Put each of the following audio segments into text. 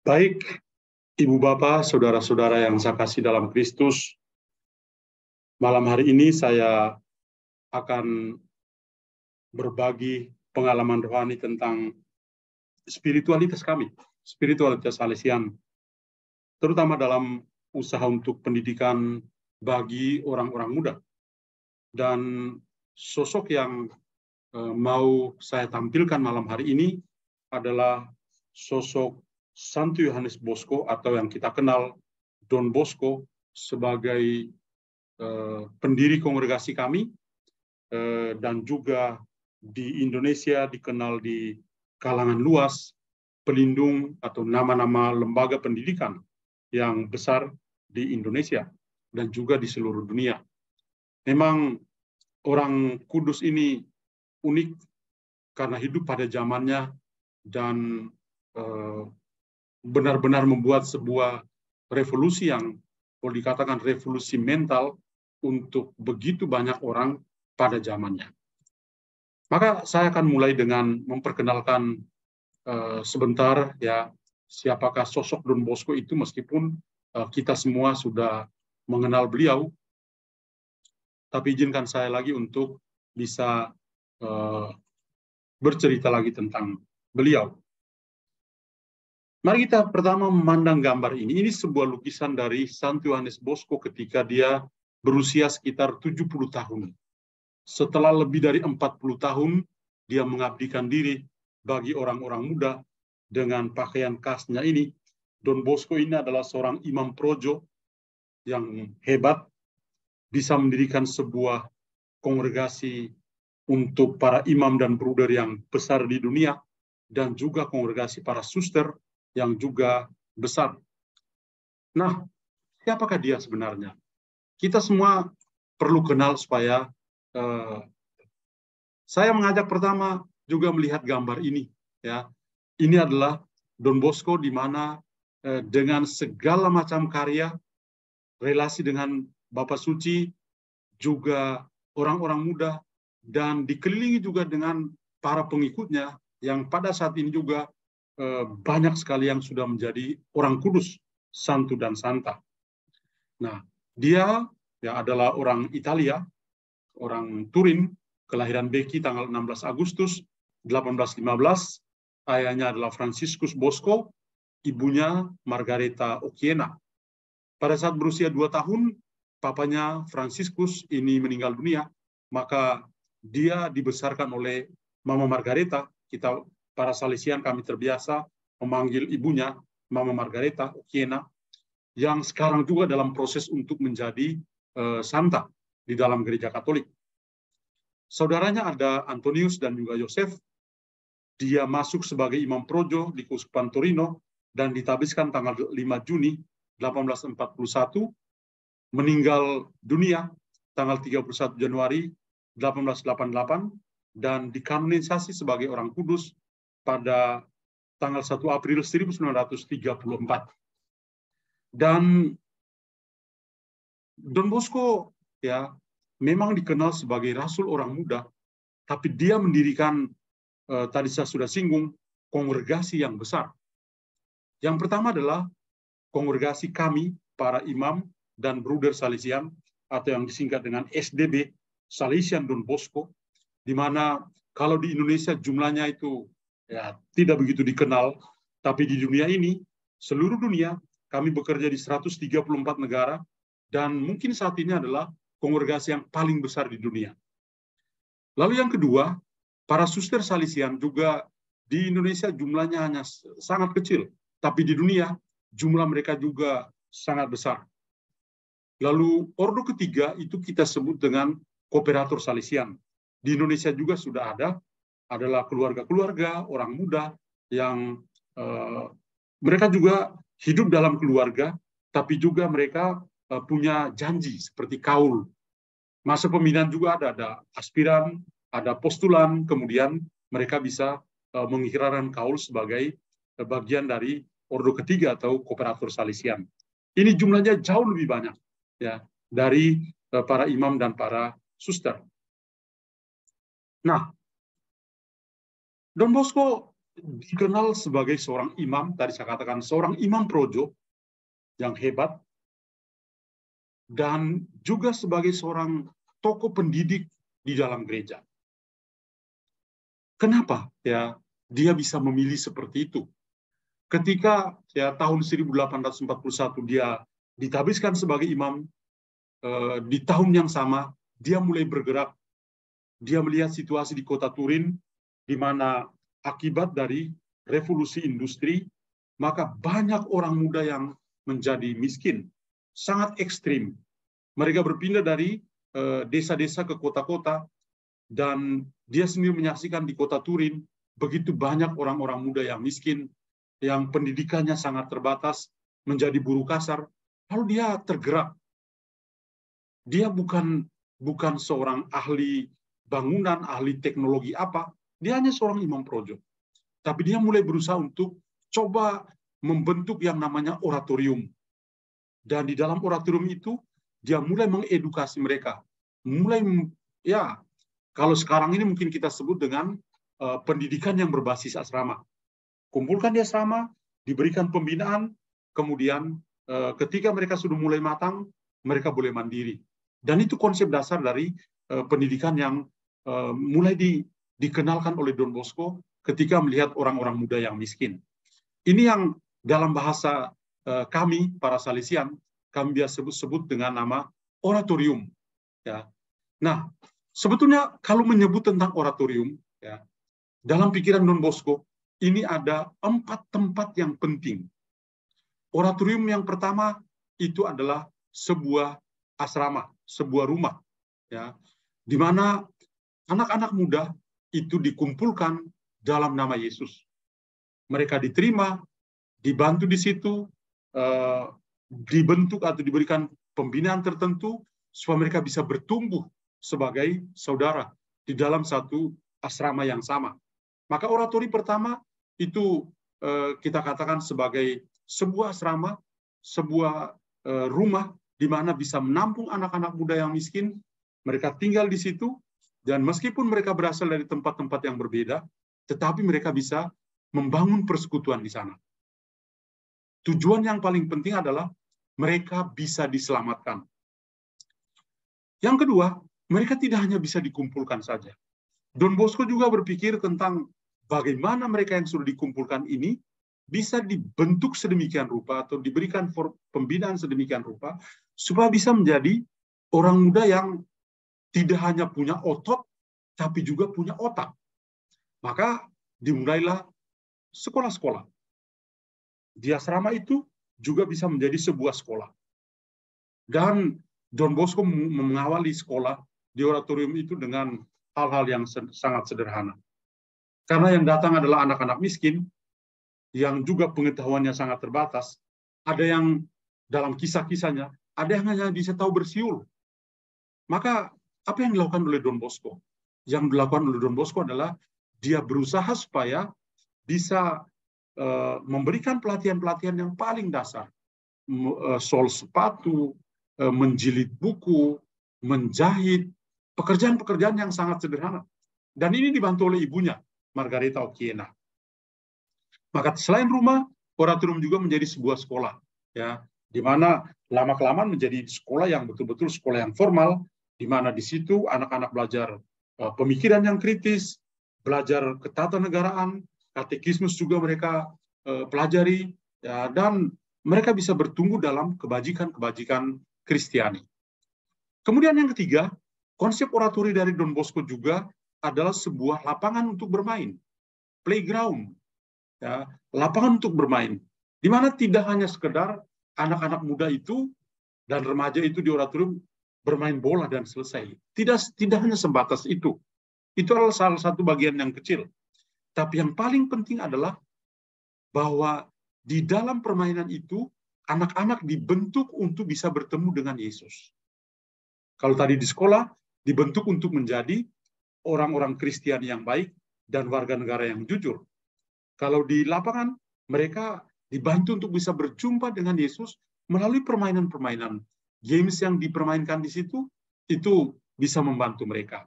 Baik, Ibu Bapak, saudara-saudara yang saya kasih dalam Kristus, malam hari ini saya akan berbagi pengalaman rohani tentang spiritualitas kami, spiritualitas Salesian, terutama dalam usaha untuk pendidikan bagi orang-orang muda. Dan sosok yang mau saya tampilkan malam hari ini adalah sosok Santo Yohanes Bosco, atau yang kita kenal Don Bosco, sebagai pendiri kongregasi kami, dan juga di Indonesia dikenal di kalangan luas pelindung atau nama-nama lembaga pendidikan yang besar di Indonesia dan juga di seluruh dunia. Memang orang kudus ini unik karena hidup pada zamannya dan benar-benar membuat sebuah revolusi yang boleh dikatakan revolusi mental untuk begitu banyak orang pada zamannya. Maka saya akan mulai dengan memperkenalkan sebentar ya siapakah sosok Don Bosco itu, meskipun kita semua sudah mengenal beliau, tapi izinkan saya lagi untuk bisa bercerita lagi tentang beliau. Mari kita pertama memandang gambar ini. Ini sebuah lukisan dari Santo Yohanes Bosco ketika dia berusia sekitar 70 tahun. Setelah lebih dari 40 tahun, dia mengabdikan diri bagi orang-orang muda dengan pakaian khasnya ini. Don Bosco ini adalah seorang imam projo yang hebat, bisa mendirikan sebuah kongregasi untuk para imam dan bruder yang besar di dunia, dan juga kongregasi para suster yang juga besar. Nah, siapakah dia sebenarnya? Kita semua perlu kenal supaya saya mengajak pertama juga melihat gambar ini. Ya, ini adalah Don Bosco di mana dengan segala macam karya, relasi dengan Bapak Suci, juga orang-orang muda, dan dikelilingi juga dengan para pengikutnya yang pada saat ini juga banyak sekali yang sudah menjadi orang kudus, santu dan santa. Nah, dia ya adalah orang Italia, orang Turin, kelahiran Becchi tanggal 16 Agustus 1815. Ayahnya adalah Franciscus Bosco, ibunya Margareta Occhiena. Pada saat berusia 2 tahun, papanya Franciscus ini meninggal dunia, maka dia dibesarkan oleh Mama Margareta. Kita para Salesian kami terbiasa memanggil ibunya Mama Margareta Occhiena, yang sekarang juga dalam proses untuk menjadi santa di dalam gereja Katolik. Saudaranya ada Antonius dan juga Yosef. Dia masuk sebagai imam projo di Keuskupan Torino dan ditabiskan tanggal 5 Juni 1841, meninggal dunia tanggal 31 Januari 1888, dan dikanonisasi sebagai orang kudus pada tanggal 1 April 1934. Dan Don Bosco ya memang dikenal sebagai rasul orang muda, tapi dia mendirikan tadi saya sudah singgung kongregasi yang besar. Yang pertama adalah kongregasi kami para imam dan bruder Salesian, atau yang disingkat dengan SDB, Salesian Don Bosco, di mana kalau di Indonesia jumlahnya itu ya tidak begitu dikenal, tapi di dunia ini, seluruh dunia, kami bekerja di 134 negara, dan mungkin saat ini adalah kongregasi yang paling besar di dunia. Lalu yang kedua, para suster Salesian juga di Indonesia jumlahnya hanya sangat kecil, tapi di dunia jumlah mereka juga sangat besar. Lalu ordo ketiga itu kita sebut dengan kooperator Salesian. Di Indonesia juga sudah ada, adalah keluarga-keluarga orang muda yang mereka juga hidup dalam keluarga, tapi juga mereka punya janji seperti kaul. Masa pembinaan juga ada aspiran, ada postulan, kemudian mereka bisa mengikrarkan kaul sebagai bagian dari ordo ketiga atau kooperator Salesian. Ini jumlahnya jauh lebih banyak ya dari para imam dan para suster. Nah, Don Bosco dikenal sebagai seorang imam, tadi saya katakan seorang imam projo yang hebat, dan juga sebagai seorang tokoh pendidik di dalam gereja. Kenapa ya dia bisa memilih seperti itu? Ketika ya tahun 1841 dia ditabiskan sebagai imam, di tahun yang sama dia mulai bergerak. Dia melihat situasi di kota Turin, di mana akibat dari revolusi industri, maka banyak orang muda yang menjadi miskin, sangat ekstrim. Mereka berpindah dari desa-desa ke kota-kota, dan dia sendiri menyaksikan di kota Turin begitu banyak orang-orang muda yang miskin, yang pendidikannya sangat terbatas, menjadi buruh kasar. Lalu dia tergerak. Dia bukan seorang ahli bangunan, ahli teknologi apa. Dia hanya seorang imam projo. Tapi dia mulai berusaha untuk coba membentuk yang namanya oratorium. Dan di dalam oratorium itu, dia mulai mengedukasi mereka. Mulai, ya, kalau sekarang ini mungkin kita sebut dengan pendidikan yang berbasis asrama. Kumpulkan di asrama, diberikan pembinaan, kemudian ketika mereka sudah mulai matang, mereka boleh mandiri. Dan itu konsep dasar dari pendidikan yang mulai dikenalkan oleh Don Bosco ketika melihat orang-orang muda yang miskin. Ini yang dalam bahasa kami, para Salesian, kami biasa sebut dengan nama oratorium. Ya. Nah, sebetulnya kalau menyebut tentang oratorium, ya, dalam pikiran Don Bosco, ini ada 4 tempat yang penting. Oratorium yang pertama itu adalah sebuah asrama, sebuah rumah, ya, di mana anak-anak muda itu dikumpulkan dalam nama Yesus. Mereka diterima, dibantu di situ, dibentuk atau diberikan pembinaan tertentu supaya mereka bisa bertumbuh sebagai saudara di dalam satu asrama yang sama. Maka oratori pertama itu kita katakan sebagai sebuah asrama, sebuah rumah di mana bisa menampung anak-anak muda yang miskin. Mereka tinggal di situ, dan meskipun mereka berasal dari tempat-tempat yang berbeda, tetapi mereka bisa membangun persekutuan di sana. Tujuan yang paling penting adalah mereka bisa diselamatkan. Yang kedua, mereka tidak hanya bisa dikumpulkan saja. Don Bosco juga berpikir tentang bagaimana mereka yang sudah dikumpulkan ini bisa dibentuk sedemikian rupa atau diberikan pembinaan sedemikian rupa supaya bisa menjadi orang muda yang tidak hanya punya otot, tapi juga punya otak. Maka dimulailah sekolah-sekolah. Di asrama itu juga bisa menjadi sebuah sekolah. Dan Don Bosco mengawali sekolah di oratorium itu dengan hal-hal yang sangat sederhana. Karena yang datang adalah anak-anak miskin, yang juga pengetahuannya sangat terbatas. Ada yang dalam kisah-kisahnya, ada yang hanya bisa tahu bersiul. Maka apa yang dilakukan oleh Don Bosco? Yang dilakukan oleh Don Bosco adalah dia berusaha supaya bisa memberikan pelatihan-pelatihan yang paling dasar. Sol sepatu, menjilid buku, menjahit, pekerjaan-pekerjaan yang sangat sederhana. Dan ini dibantu oleh ibunya, Margareta Occhiena. Maka selain rumah, oratorium juga menjadi sebuah sekolah, ya, di mana lama-kelamaan menjadi sekolah yang betul-betul sekolah yang formal, di mana di situ anak-anak belajar pemikiran yang kritis, belajar ketatanegaraan, katekismus juga mereka pelajari, ya, dan mereka bisa bertumbuh dalam kebajikan-kebajikan Kristiani. Kemudian yang ketiga, konsep oratori dari Don Bosco juga adalah sebuah lapangan untuk bermain, playground, ya, lapangan untuk bermain, di mana tidak hanya sekedar anak-anak muda itu dan remaja itu di oratorium bermain bola dan selesai. Tidak hanya sebatas itu. Itu adalah salah satu bagian yang kecil. Tapi yang paling penting adalah bahwa di dalam permainan itu anak-anak dibentuk untuk bisa bertemu dengan Yesus. Kalau tadi di sekolah dibentuk untuk menjadi orang-orang Kristiani yang baik dan warga negara yang jujur. Kalau di lapangan mereka dibantu untuk bisa berjumpa dengan Yesus melalui permainan-permainan. Games yang dipermainkan di situ itu bisa membantu mereka.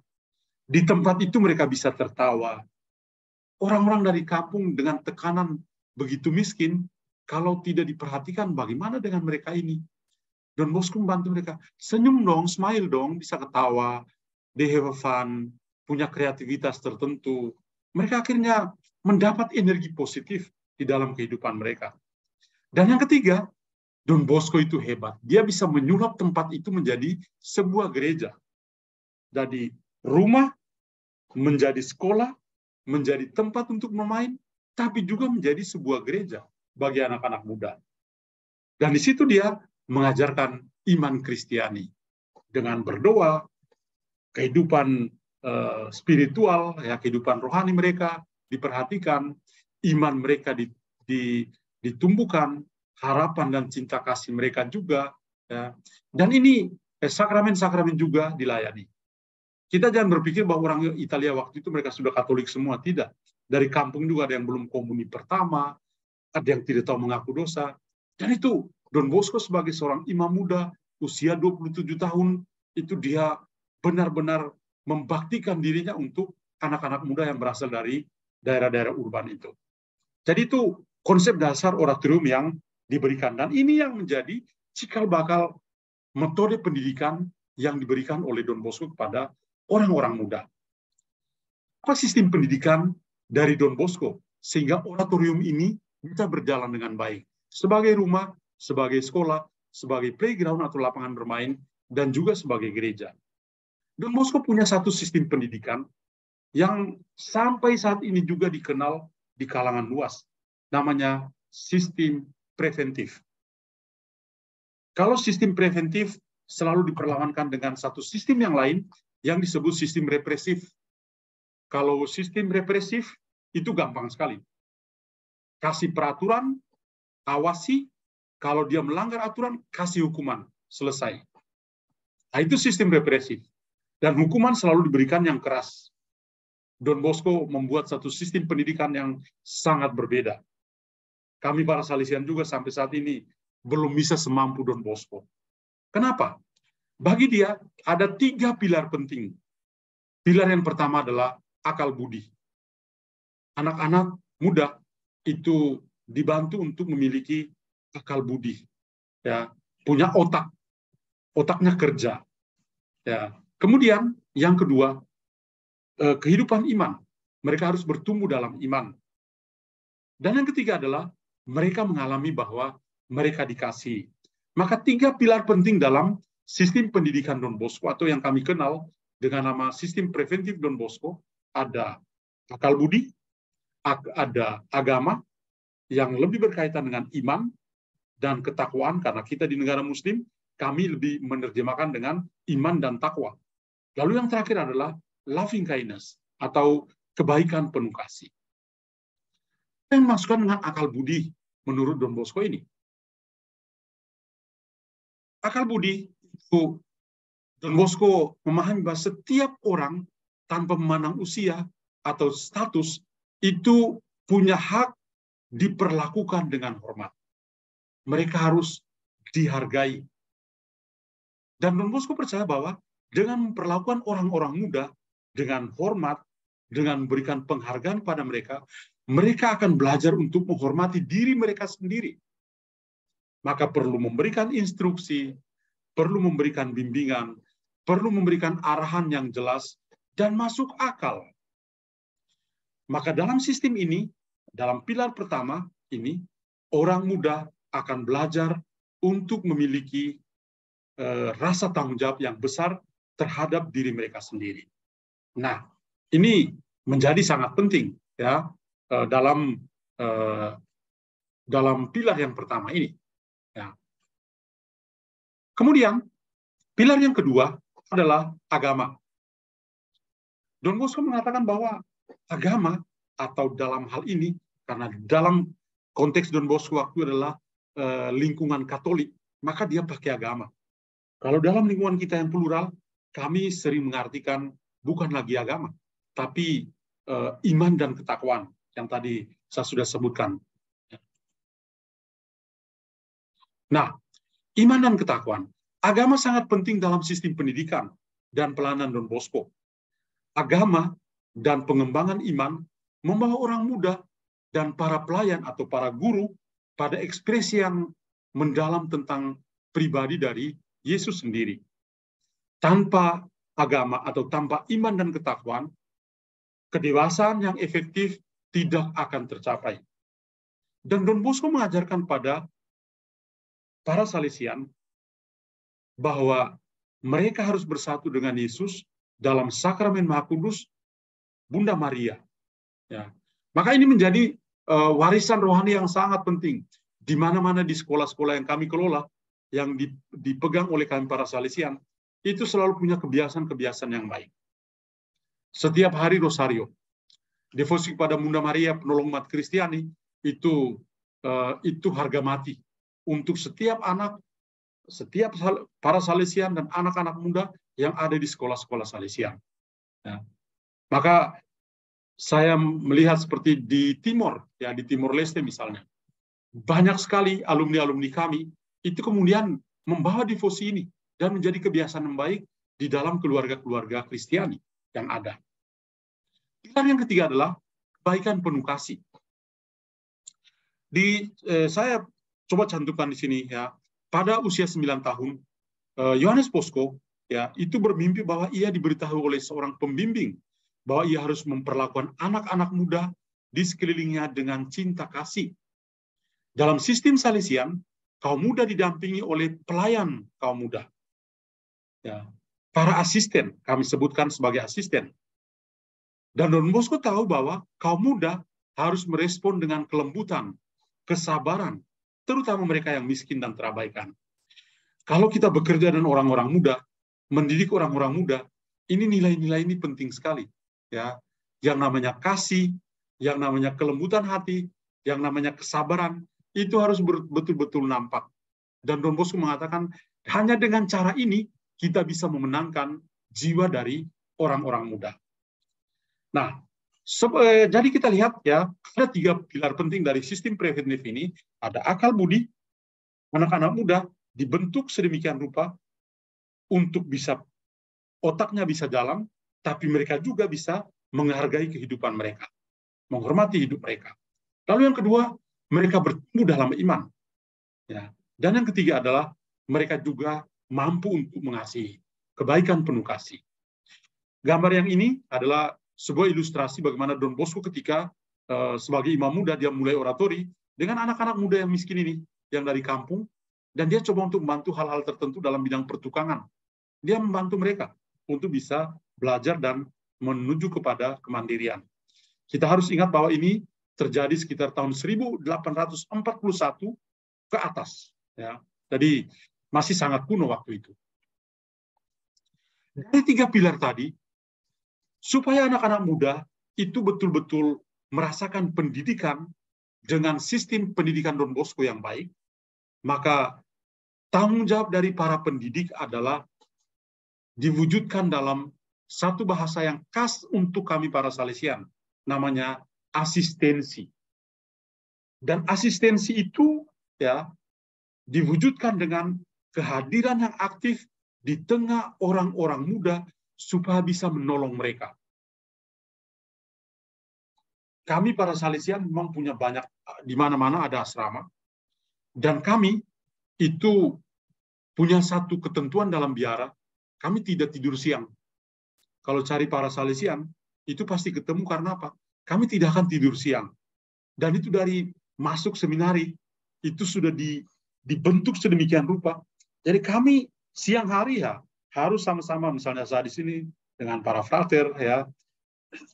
Di tempat itu mereka bisa tertawa, orang-orang dari kampung dengan tekanan begitu miskin, kalau tidak diperhatikan bagaimana dengan mereka ini? Don Bosco membantu mereka. Senyum dong, smile dong, bisa ketawa, they have fun, punya kreativitas tertentu. Mereka akhirnya mendapat energi positif di dalam kehidupan mereka. Dan yang ketiga, Don Bosco itu hebat. Dia bisa menyulap tempat itu menjadi sebuah gereja. Dari rumah menjadi sekolah, menjadi tempat untuk bermain, tapi juga menjadi sebuah gereja bagi anak-anak muda. Dan di situ dia mengajarkan iman Kristiani dengan berdoa, kehidupan spiritual, ya, kehidupan rohani mereka diperhatikan, iman mereka ditumbuhkan, harapan dan cinta kasih mereka juga, ya. Dan ini sakramen-sakramen juga dilayani. Kita jangan berpikir bahwa orang Italia waktu itu mereka sudah Katolik semua, tidak. Dari kampung juga ada yang belum komuni pertama, ada yang tidak tahu mengaku dosa. Dan itu Don Bosco sebagai seorang imam muda, usia 27 tahun, itu dia benar-benar membaktikan dirinya untuk anak-anak muda yang berasal dari daerah-daerah urban itu. Jadi itu konsep dasar oratorium yang diberikan. Dan ini yang menjadi cikal bakal metode pendidikan yang diberikan oleh Don Bosco kepada orang-orang muda. Apa sistem pendidikan dari Don Bosco sehingga oratorium ini bisa berjalan dengan baik? Sebagai rumah, sebagai sekolah, sebagai playground atau lapangan bermain, dan juga sebagai gereja. Don Bosco punya satu sistem pendidikan yang sampai saat ini juga dikenal di kalangan luas. Namanya sistem preventif. Kalau sistem preventif selalu diperlawankan dengan satu sistem yang lain yang disebut sistem represif. Kalau sistem represif itu gampang sekali. Kasih peraturan, awasi, kalau dia melanggar aturan, kasih hukuman, selesai. Nah, itu sistem represif. Dan hukuman selalu diberikan yang keras. Don Bosco membuat satu sistem pendidikan yang sangat berbeda. Kami para Salesian juga sampai saat ini belum bisa semampu Don Bosco. Kenapa? Bagi dia ada 3 pilar penting. Pilar yang pertama adalah akal budi. Anak-anak muda itu dibantu untuk memiliki akal budi, ya, punya otak, otaknya kerja. Ya. Kemudian yang kedua, kehidupan iman. Mereka harus bertumbuh dalam iman. Dan yang ketiga adalah mereka mengalami bahwa mereka dikasihi. Maka 3 pilar penting dalam sistem pendidikan Don Bosco atau yang kami kenal dengan nama sistem preventif Don Bosco, ada akal budi, ada agama yang lebih berkaitan dengan iman dan ketakwaan, karena kita di negara Muslim, kami lebih menerjemahkan dengan iman dan takwa. Lalu yang terakhir adalah loving kindness atau kebaikan penuh kasih. Apa yang dimaksudkan dengan akal budi menurut Don Bosco ini? Akal budi itu Don Bosco memahami bahwa setiap orang tanpa memandang usia atau status itu punya hak diperlakukan dengan hormat. Mereka harus dihargai. Dan Don Bosco percaya bahwa dengan memperlakukan orang-orang muda dengan hormat, dengan memberikan penghargaan pada mereka, mereka akan belajar untuk menghormati diri mereka sendiri. Maka perlu memberikan instruksi, perlu memberikan bimbingan, perlu memberikan arahan yang jelas dan masuk akal. Maka dalam sistem ini, dalam pilar pertama ini, orang muda akan belajar untuk memiliki rasa tanggung jawab yang besar terhadap diri mereka sendiri. Nah, ini menjadi sangat penting ya dalam pilar yang pertama ini. Ya. Kemudian pilar yang kedua adalah agama. Don Bosco mengatakan bahwa agama atau dalam hal ini, karena dalam konteks Don Bosco waktu adalah lingkungan Katolik, maka dia pakai agama. Kalau dalam lingkungan kita yang plural, kami sering mengartikan bukan lagi agama, tapi iman dan ketakwaan yang tadi saya sudah sebutkan. Nah, iman dan ketakwaan. Agama sangat penting dalam sistem pendidikan dan pelayanan Don Bosco. Agama dan pengembangan iman membawa orang muda dan para pelayan atau para guru pada ekspresi yang mendalam tentang pribadi dari Yesus sendiri. Tanpa agama atau tanpa iman dan ketakwaan, kedewasaan yang efektif tidak akan tercapai. Dan Don Bosco mengajarkan pada para Salesian bahwa mereka harus bersatu dengan Yesus dalam sakramen Maha Kudus Bunda Maria. Ya. Maka ini menjadi warisan rohani yang sangat penting. Di mana-mana di sekolah-sekolah yang kami kelola, yang dipegang oleh kami para Salesian, itu selalu punya kebiasaan-kebiasaan yang baik. Setiap hari rosario, devosi kepada Bunda Maria, penolong umat Kristiani, itu harga mati untuk setiap anak, setiap para Salesian dan anak-anak muda yang ada di sekolah-sekolah Salesian. Ya. Maka saya melihat seperti di Timor, ya di Timor Leste misalnya, banyak sekali alumni-alumni kami itu kemudian membawa devosi ini dan menjadi kebiasaan yang baik di dalam keluarga-keluarga Kristiani yang ada. Pilar yang ketiga adalah kebaikan penuh kasih. Saya coba cantumkan di sini ya. Pada usia 9 tahun, Yohanes Bosco ya itu bermimpi bahwa ia diberitahu oleh seorang pembimbing bahwa ia harus memperlakukan anak-anak muda di sekelilingnya dengan cinta kasih. Dalam sistem Salesian, kaum muda didampingi oleh pelayan kaum muda. Ya, para asisten, kami sebutkan sebagai asisten. Dan Don Bosco tahu bahwa kaum muda harus merespon dengan kelembutan, kesabaran, terutama mereka yang miskin dan terabaikan. Kalau kita bekerja dengan orang-orang muda, mendidik orang-orang muda, ini nilai-nilai ini penting sekali. Ya, yang namanya kasih, yang namanya kelembutan hati, yang namanya kesabaran, itu harus betul-betul nampak. Dan Don Bosco mengatakan, hanya dengan cara ini, kita bisa memenangkan jiwa dari orang-orang muda. Nah, jadi kita lihat ya, ada 3 pilar penting dari sistem preventif ini. Ada akal budi, anak-anak muda dibentuk sedemikian rupa untuk bisa, otaknya bisa jalan, tapi mereka juga bisa menghargai kehidupan mereka, menghormati hidup mereka. Lalu yang kedua, mereka bertumbuh dalam iman. Ya. Dan yang ketiga adalah mereka juga mampu untuk mengasihi, kebaikan penuh kasih. Gambar yang ini adalah sebuah ilustrasi bagaimana Don Bosco ketika sebagai imam muda dia mulai oratori dengan anak-anak muda yang miskin ini, yang dari kampung, dan dia coba untuk membantu hal-hal tertentu dalam bidang pertukangan. Dia membantu mereka untuk bisa belajar dan menuju kepada kemandirian. Kita harus ingat bahwa ini terjadi sekitar tahun 1841 ke atas. Ya. Jadi masih sangat kuno waktu itu. Dari 3 pilar tadi, supaya anak-anak muda itu betul-betul merasakan pendidikan dengan sistem pendidikan Don Bosco yang baik, maka tanggung jawab dari para pendidik adalah diwujudkan dalam satu bahasa yang khas untuk kami para Salesian, namanya asistensi. Dan asistensi itu ya diwujudkan dengan kehadiran yang aktif di tengah orang-orang muda supaya bisa menolong mereka. Kami para Salesian memang punya banyak, di mana-mana ada asrama, dan kami itu punya satu ketentuan dalam biara, kami tidak tidur siang. Kalau cari para Salesian, itu pasti ketemu karena apa? Kami tidak akan tidur siang. Dan itu dari masuk seminari, itu sudah dibentuk sedemikian rupa. Jadi kami siang hari ya harus sama-sama, misalnya saya di sini dengan para frater ya,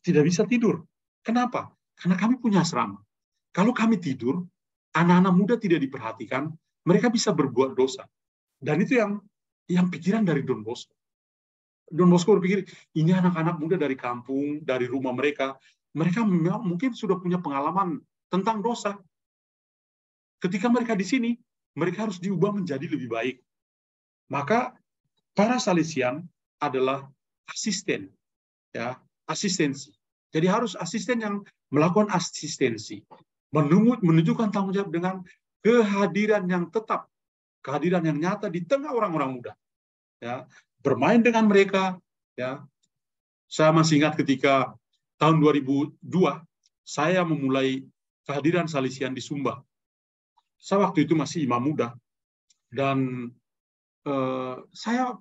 tidak bisa tidur. Kenapa? Karena kami punya asrama. Kalau kami tidur, anak-anak muda tidak diperhatikan, mereka bisa berbuat dosa. Dan itu yang pikiran dari Don Bosco. Don Bosco berpikir, ini anak-anak muda dari kampung, dari rumah mereka mungkin sudah punya pengalaman tentang dosa. Ketika mereka di sini, mereka harus diubah menjadi lebih baik. Maka para Salesian adalah asisten, ya, asistensi. Jadi harus asisten yang melakukan asistensi, menunjukkan tanggung jawab dengan kehadiran yang tetap, kehadiran yang nyata di tengah orang-orang muda. Ya, bermain dengan mereka. Ya, saya masih ingat ketika tahun 2002 saya memulai kehadiran Salesian di Sumba. Saya waktu itu masih imam muda, dan saya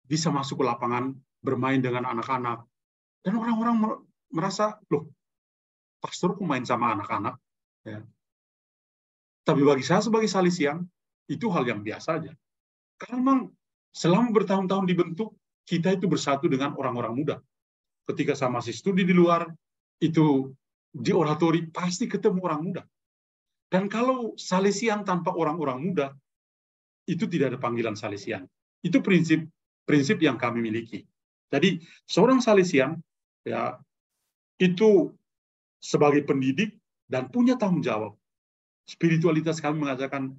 bisa masuk ke lapangan, bermain dengan anak-anak, dan orang-orang merasa, loh, pastor kok main sama anak-anak? Ya. Tapi bagi saya sebagai Salesian, itu hal yang biasa aja. Karena memang selama bertahun-tahun dibentuk, kita itu bersatu dengan orang-orang muda. Ketika saya masih studi di luar, itu di oratori pasti ketemu orang muda. Dan kalau Salesian tanpa orang-orang muda, itu tidak ada panggilan Salesian. Itu prinsip yang kami miliki. Jadi seorang Salesian ya itu sebagai pendidik dan punya tanggung jawab. Spiritualitas kami mengajarkan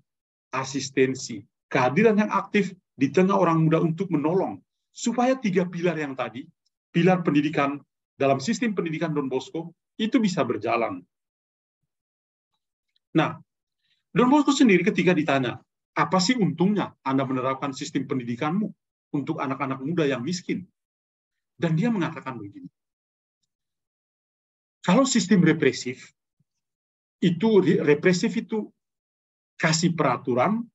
asistensi, kehadiran yang aktif di tengah orang muda untuk menolong supaya 3 pilar yang tadi, pilar pendidikan dalam sistem pendidikan Don Bosco itu bisa berjalan. Nah, Don Bosco sendiri ketika ditanya, apa sih untungnya Anda menerapkan sistem pendidikanmu untuk anak-anak muda yang miskin? Dan dia mengatakan begini, kalau sistem represif itu kasih peraturan,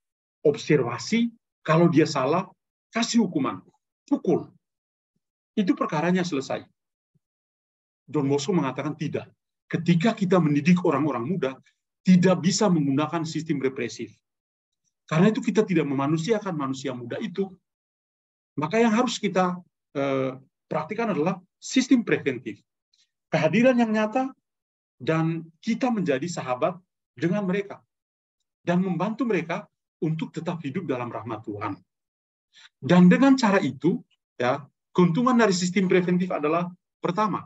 observasi, kalau dia salah, kasih hukuman, pukul. Itu perkaranya selesai. Don Bosco mengatakan tidak. Ketika kita mendidik orang-orang muda, tidak bisa menggunakan sistem represif. Karena itu kita tidak memanusiakan manusia muda itu. Maka yang harus kita praktikkan adalah sistem preventif. Kehadiran yang nyata, dan kita menjadi sahabat dengan mereka. Dan membantu mereka untuk tetap hidup dalam rahmat Tuhan. Dan dengan cara itu, ya, keuntungan dari sistem preventif adalah, pertama,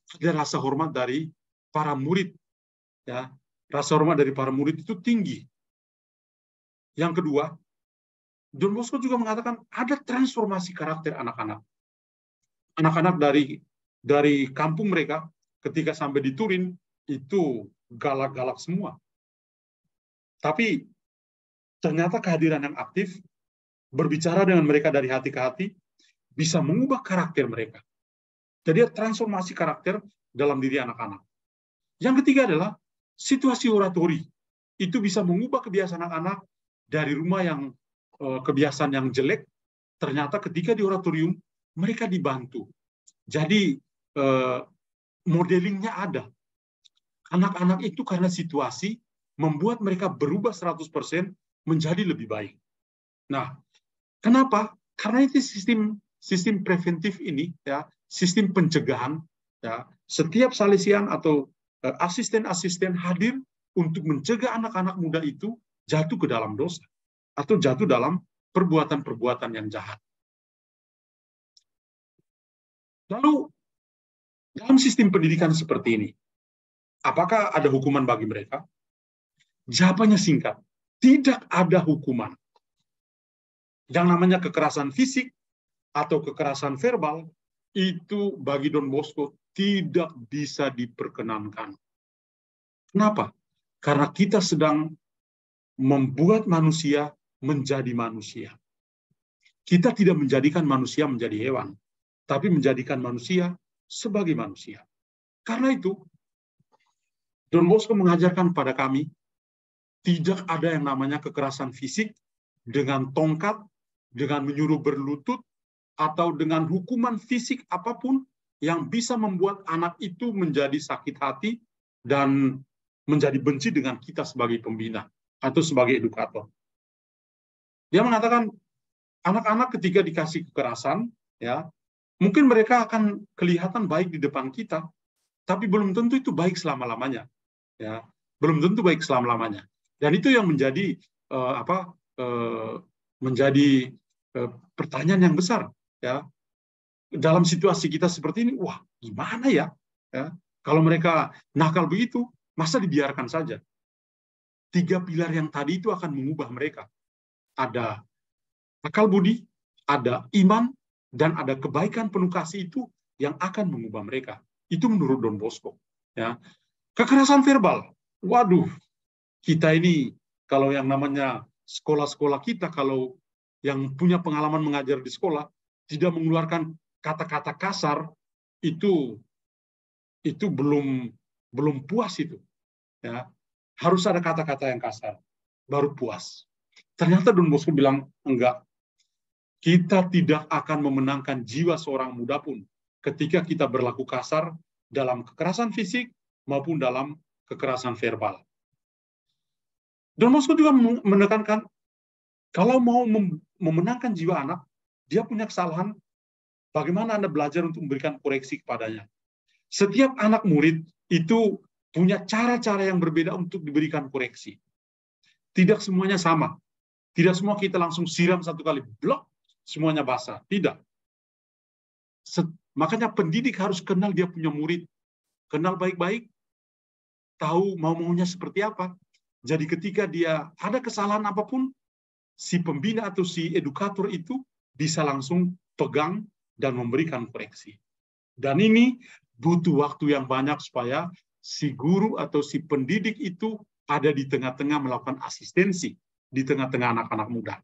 ada rasa hormat dari para murid. Ya, rasa hormat dari para murid itu tinggi. Yang kedua, Don Bosco juga mengatakan ada transformasi karakter anak-anak. Anak-anak dari kampung mereka, ketika sampai di Turin, itu galak-galak semua. Tapi ternyata kehadiran yang aktif, berbicara dengan mereka dari hati ke hati, bisa mengubah karakter mereka. Jadi transformasi karakter dalam diri anak-anak. Yang ketiga adalah situasi oratori. Itu bisa mengubah kebiasaan anak-anak dari rumah yang kebiasaan yang jelek, ternyata ketika di oratorium mereka dibantu. Jadi modelingnya ada. Anak-anak itu karena situasi membuat mereka berubah 100% menjadi lebih baik. Nah, kenapa? Karena itu sistem preventif ini, ya, sistem pencegahan, ya, setiap Salesian atau asisten-asisten hadir untuk mencegah anak-anak muda itu jatuh ke dalam dosa atau jatuh dalam perbuatan-perbuatan yang jahat. Lalu dalam sistem pendidikan seperti ini, apakah ada hukuman bagi mereka? Jawabannya singkat, tidak ada hukuman. Yang namanya kekerasan fisik atau kekerasan verbal itu bagi Don Bosco tidak bisa diperkenankan. Kenapa? Karena kita sedang membuat manusia menjadi manusia. Kita tidak menjadikan manusia menjadi hewan, tapi menjadikan manusia sebagai manusia. Karena itu, Don Bosco mengajarkan pada kami, tidak ada yang namanya kekerasan fisik dengan tongkat, dengan menyuruh berlutut, atau dengan hukuman fisik apapun yang bisa membuat anak itu menjadi sakit hati dan menjadi benci dengan kita sebagai pembina atau sebagai edukator. Dia mengatakan, anak-anak ketika dikasih kekerasan, ya, mungkin mereka akan kelihatan baik di depan kita, tapi belum tentu itu baik selama-lamanya. Ya, belum tentu baik selama-lamanya. Dan itu yang menjadi pertanyaan yang besar. Ya, dalam situasi kita seperti ini, wah, gimana ya? Ya, kalau mereka nakal begitu, masa dibiarkan saja? 3 pilar yang tadi itu akan mengubah mereka. Ada akal budi, ada iman, dan ada kebaikan penuh kasih itu yang akan mengubah mereka. Itu menurut Don Bosco. Ya. Kekerasan verbal, waduh, kita ini kalau yang namanya sekolah-sekolah kita, kalau yang punya pengalaman mengajar di sekolah, tidak mengeluarkan kata-kata kasar, itu itu belum puas itu. Ya, harus ada kata-kata yang kasar, baru puas. Ternyata Don Bosco bilang, enggak, kita tidak akan memenangkan jiwa seorang muda pun ketika kita berlaku kasar dalam kekerasan fisik maupun dalam kekerasan verbal. Don Bosco juga menekankan, kalau mau memenangkan jiwa anak, dia punya kesalahan, bagaimana Anda belajar untuk memberikan koreksi kepadanya. Setiap anak murid itu punya cara-cara yang berbeda untuk diberikan koreksi. Tidak semuanya sama. Tidak semua kita langsung siram satu kali, blok, semuanya basah. Tidak. Makanya pendidik harus kenal dia punya murid. Kenal baik-baik, tahu mau-maunya seperti apa. Jadi ketika dia ada kesalahan apapun, si pembina atau si edukator itu bisa langsung pegang dan memberikan koreksi. Dan ini butuh waktu yang banyak supaya si guru atau si pendidik itu ada di tengah-tengah melakukan asistensi di tengah-tengah anak-anak muda.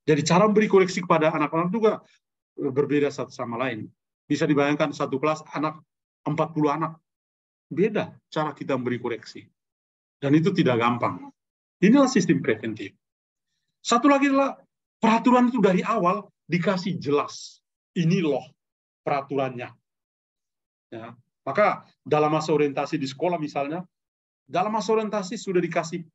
Jadi cara memberi koreksi kepada anak-anak juga berbeda satu sama lain. Bisa dibayangkan satu kelas anak 40 anak. Beda cara kita memberi koreksi. Dan itu tidak gampang. Inilah sistem preventif. Satu lagi adalah peraturan itu dari awal dikasih jelas. Ini loh peraturannya. Ya. Maka dalam masa orientasi di sekolah misalnya, dalam masa orientasi sudah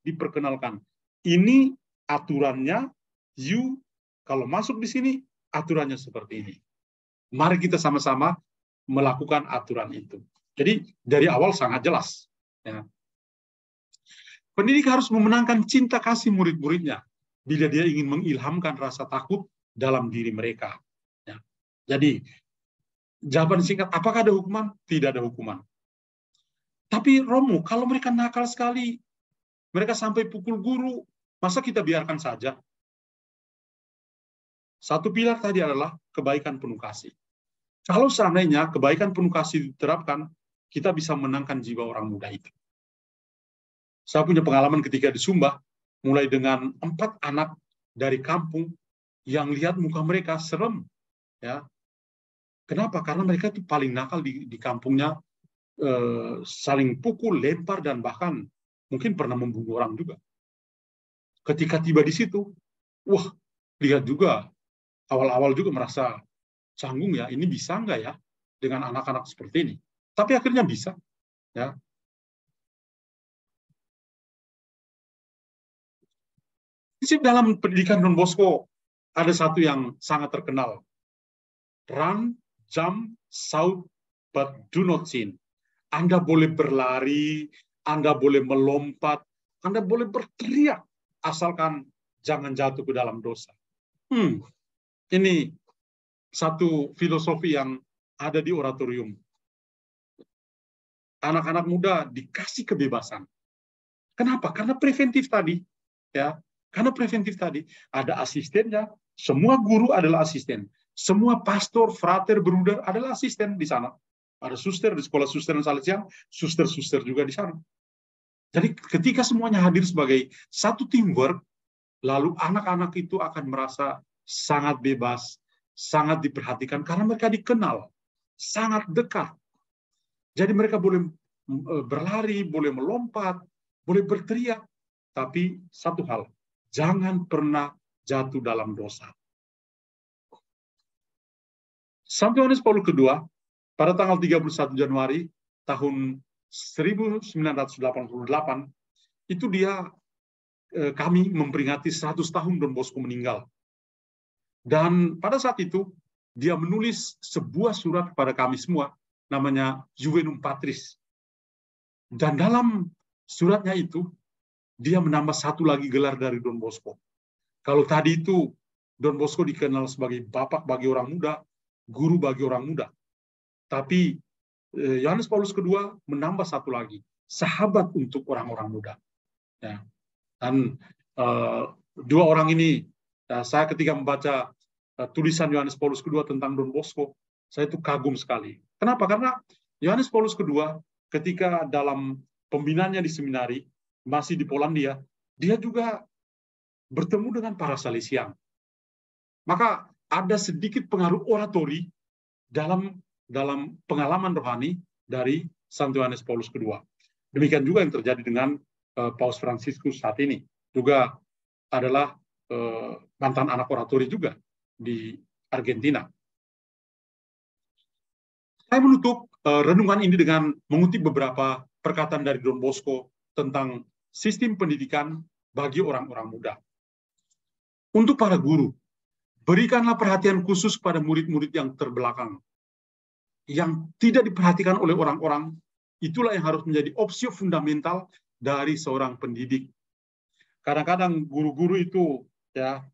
diperkenalkan. Ini aturannya, you kalau masuk di sini, aturannya seperti ini. Mari kita sama-sama melakukan aturan itu. Jadi dari awal sangat jelas. Ya. Pendidik harus memenangkan cinta kasih murid-muridnya bila dia ingin mengilhamkan rasa takut dalam diri mereka. Ya. Jadi jawaban singkat, apakah ada hukuman? Tidak ada hukuman. Tapi Romo, kalau mereka nakal sekali, mereka sampai pukul guru, masa kita biarkan saja? Satu pilar tadi adalah kebaikan penuh kasih. Kalau seandainya kebaikan penuh kasih diterapkan, kita bisa menangkan jiwa orang muda itu. Saya punya pengalaman ketika di Sumba, mulai dengan 4 anak dari kampung yang lihat muka mereka serem. Ya. Kenapa? Karena mereka itu paling nakal di kampungnya, saling pukul, lempar, dan bahkan mungkin pernah membunuh orang juga. Ketika tiba di situ, wah, lihat juga, awal-awal juga merasa canggung ya, ini bisa nggak ya dengan anak-anak seperti ini? Tapi akhirnya bisa. Ya. Dalam pendidikan Don Bosco ada satu yang sangat terkenal. Run, jump, shout, but do not sin. Anda boleh berlari, Anda boleh melompat, Anda boleh berteriak, asalkan jangan jatuh ke dalam dosa. Ini satu filosofi yang ada di oratorium. Anak-anak muda dikasih kebebasan. Kenapa? Karena preventif tadi. Ya. Karena preventif tadi, ada asistennya, semua guru adalah asisten, semua pastor, frater, bruder adalah asisten di sana. Ada suster di sekolah suster dan salesian, suster-suster juga di sana. Jadi ketika semuanya hadir sebagai satu teamwork, lalu anak-anak itu akan merasa sangat bebas, sangat diperhatikan karena mereka dikenal, sangat dekat. Jadi mereka boleh berlari, boleh melompat, boleh berteriak, tapi satu hal, jangan pernah jatuh dalam dosa. Santo Yohanes Paulus II pada tanggal 31 Januari tahun 1988 itu kami memperingati 100 tahun Don Bosco meninggal. Dan pada saat itu dia menulis sebuah surat kepada kami semua namanya Juvenum Patris. Dan dalam suratnya itu dia menambah satu lagi gelar dari Don Bosco. Kalau tadi itu Don Bosco dikenal sebagai bapak bagi orang muda, guru bagi orang muda. Tapi Yohanes Paulus II menambah satu lagi, sahabat untuk orang-orang muda. Ya. Dan dua orang ini, saya ketika membaca tulisan Yohanes Paulus II tentang Don Bosco, saya itu kagum sekali. Kenapa? Karena Yohanes Paulus II ketika dalam pembinaannya di seminari, masih di Polandia, dia juga bertemu dengan para Salesian. Maka ada sedikit pengaruh oratori dalam pengalaman rohani dari Santo Yohanes Paulus II. Demikian juga yang terjadi dengan Paus Fransiskus saat ini. Juga adalah mantan anak oratori juga di Argentina. Saya menutup renungan ini dengan mengutip beberapa perkataan dari Don Bosco tentang sistem pendidikan bagi orang-orang muda. Untuk para guru, berikanlah perhatian khusus pada murid-murid yang terbelakang, yang tidak diperhatikan oleh orang-orang. Itulah yang harus menjadi opsi fundamental dari seorang pendidik. Kadang-kadang guru-guru itu ya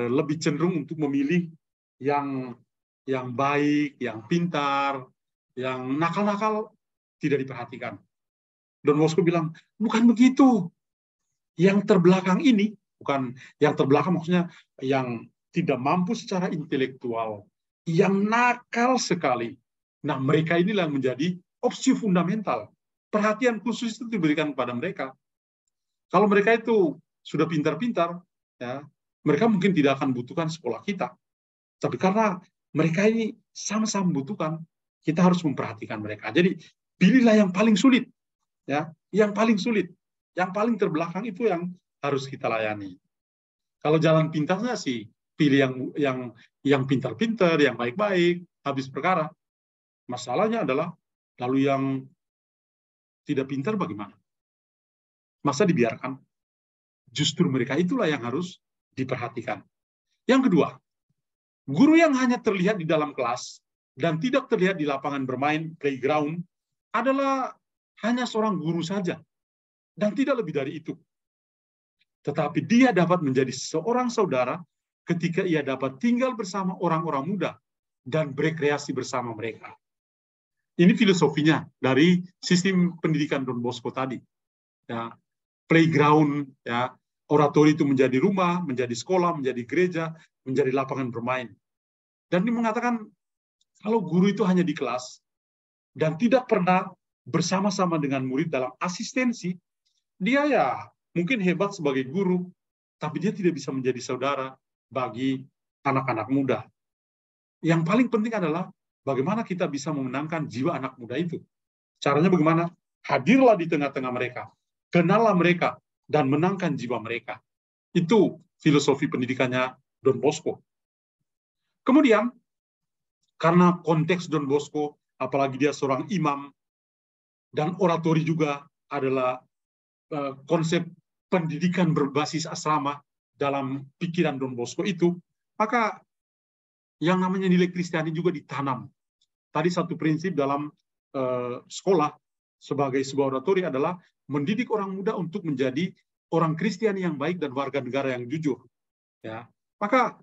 lebih cenderung untuk memilih yang baik, yang pintar, yang nakal-nakal tidak diperhatikan. Don Bosco bilang, bukan begitu. Yang terbelakang ini, bukan yang terbelakang maksudnya yang tidak mampu secara intelektual, yang nakal sekali. Nah, mereka inilah yang menjadi opsi fundamental. Perhatian khusus itu diberikan kepada mereka. Kalau mereka itu sudah pintar-pintar, ya, mereka mungkin tidak akan butuhkan sekolah kita. Tapi karena mereka ini sama-sama membutuhkan, kita harus memperhatikan mereka. Jadi pilihlah yang paling sulit, ya, yang paling sulit, yang paling terbelakang itu yang harus kita layani. Kalau jalan pintasnya sih pilih yang pintar-pintar, yang baik-baik, habis perkara. Masalahnya adalah lalu yang tidak pintar bagaimana? Masa dibiarkan? Justru mereka itulah yang harus diperhatikan. Yang kedua, guru yang hanya terlihat di dalam kelas dan tidak terlihat di lapangan bermain, playground, adalah hanya seorang guru saja dan tidak lebih dari itu. Tetapi dia dapat menjadi seorang saudara ketika ia dapat tinggal bersama orang-orang muda dan berkreasi bersama mereka. Ini filosofinya dari sistem pendidikan Don Bosco tadi. Ya, playground, ya, oratori itu menjadi rumah, menjadi sekolah, menjadi gereja, menjadi lapangan bermain. Dan dia mengatakan, kalau guru itu hanya di kelas dan tidak pernah bersama-sama dengan murid dalam asistensi, dia ya mungkin hebat sebagai guru, tapi dia tidak bisa menjadi saudara bagi anak-anak muda. Yang paling penting adalah bagaimana kita bisa memenangkan jiwa anak muda itu. Caranya bagaimana? Hadirlah di tengah-tengah mereka, kenallah mereka, dan menangkan jiwa mereka. Itu filosofi pendidikannya Don Bosco. Kemudian, karena konteks Don Bosco, apalagi dia seorang imam, dan oratori juga adalah konsep pendidikan berbasis asrama dalam pikiran Don Bosco itu, maka yang namanya nilai Kristiani juga ditanam. Tadi satu prinsip dalam sekolah sebagai sebuah oratori adalah mendidik orang muda untuk menjadi orang Kristiani yang baik dan warga negara yang jujur. Ya, maka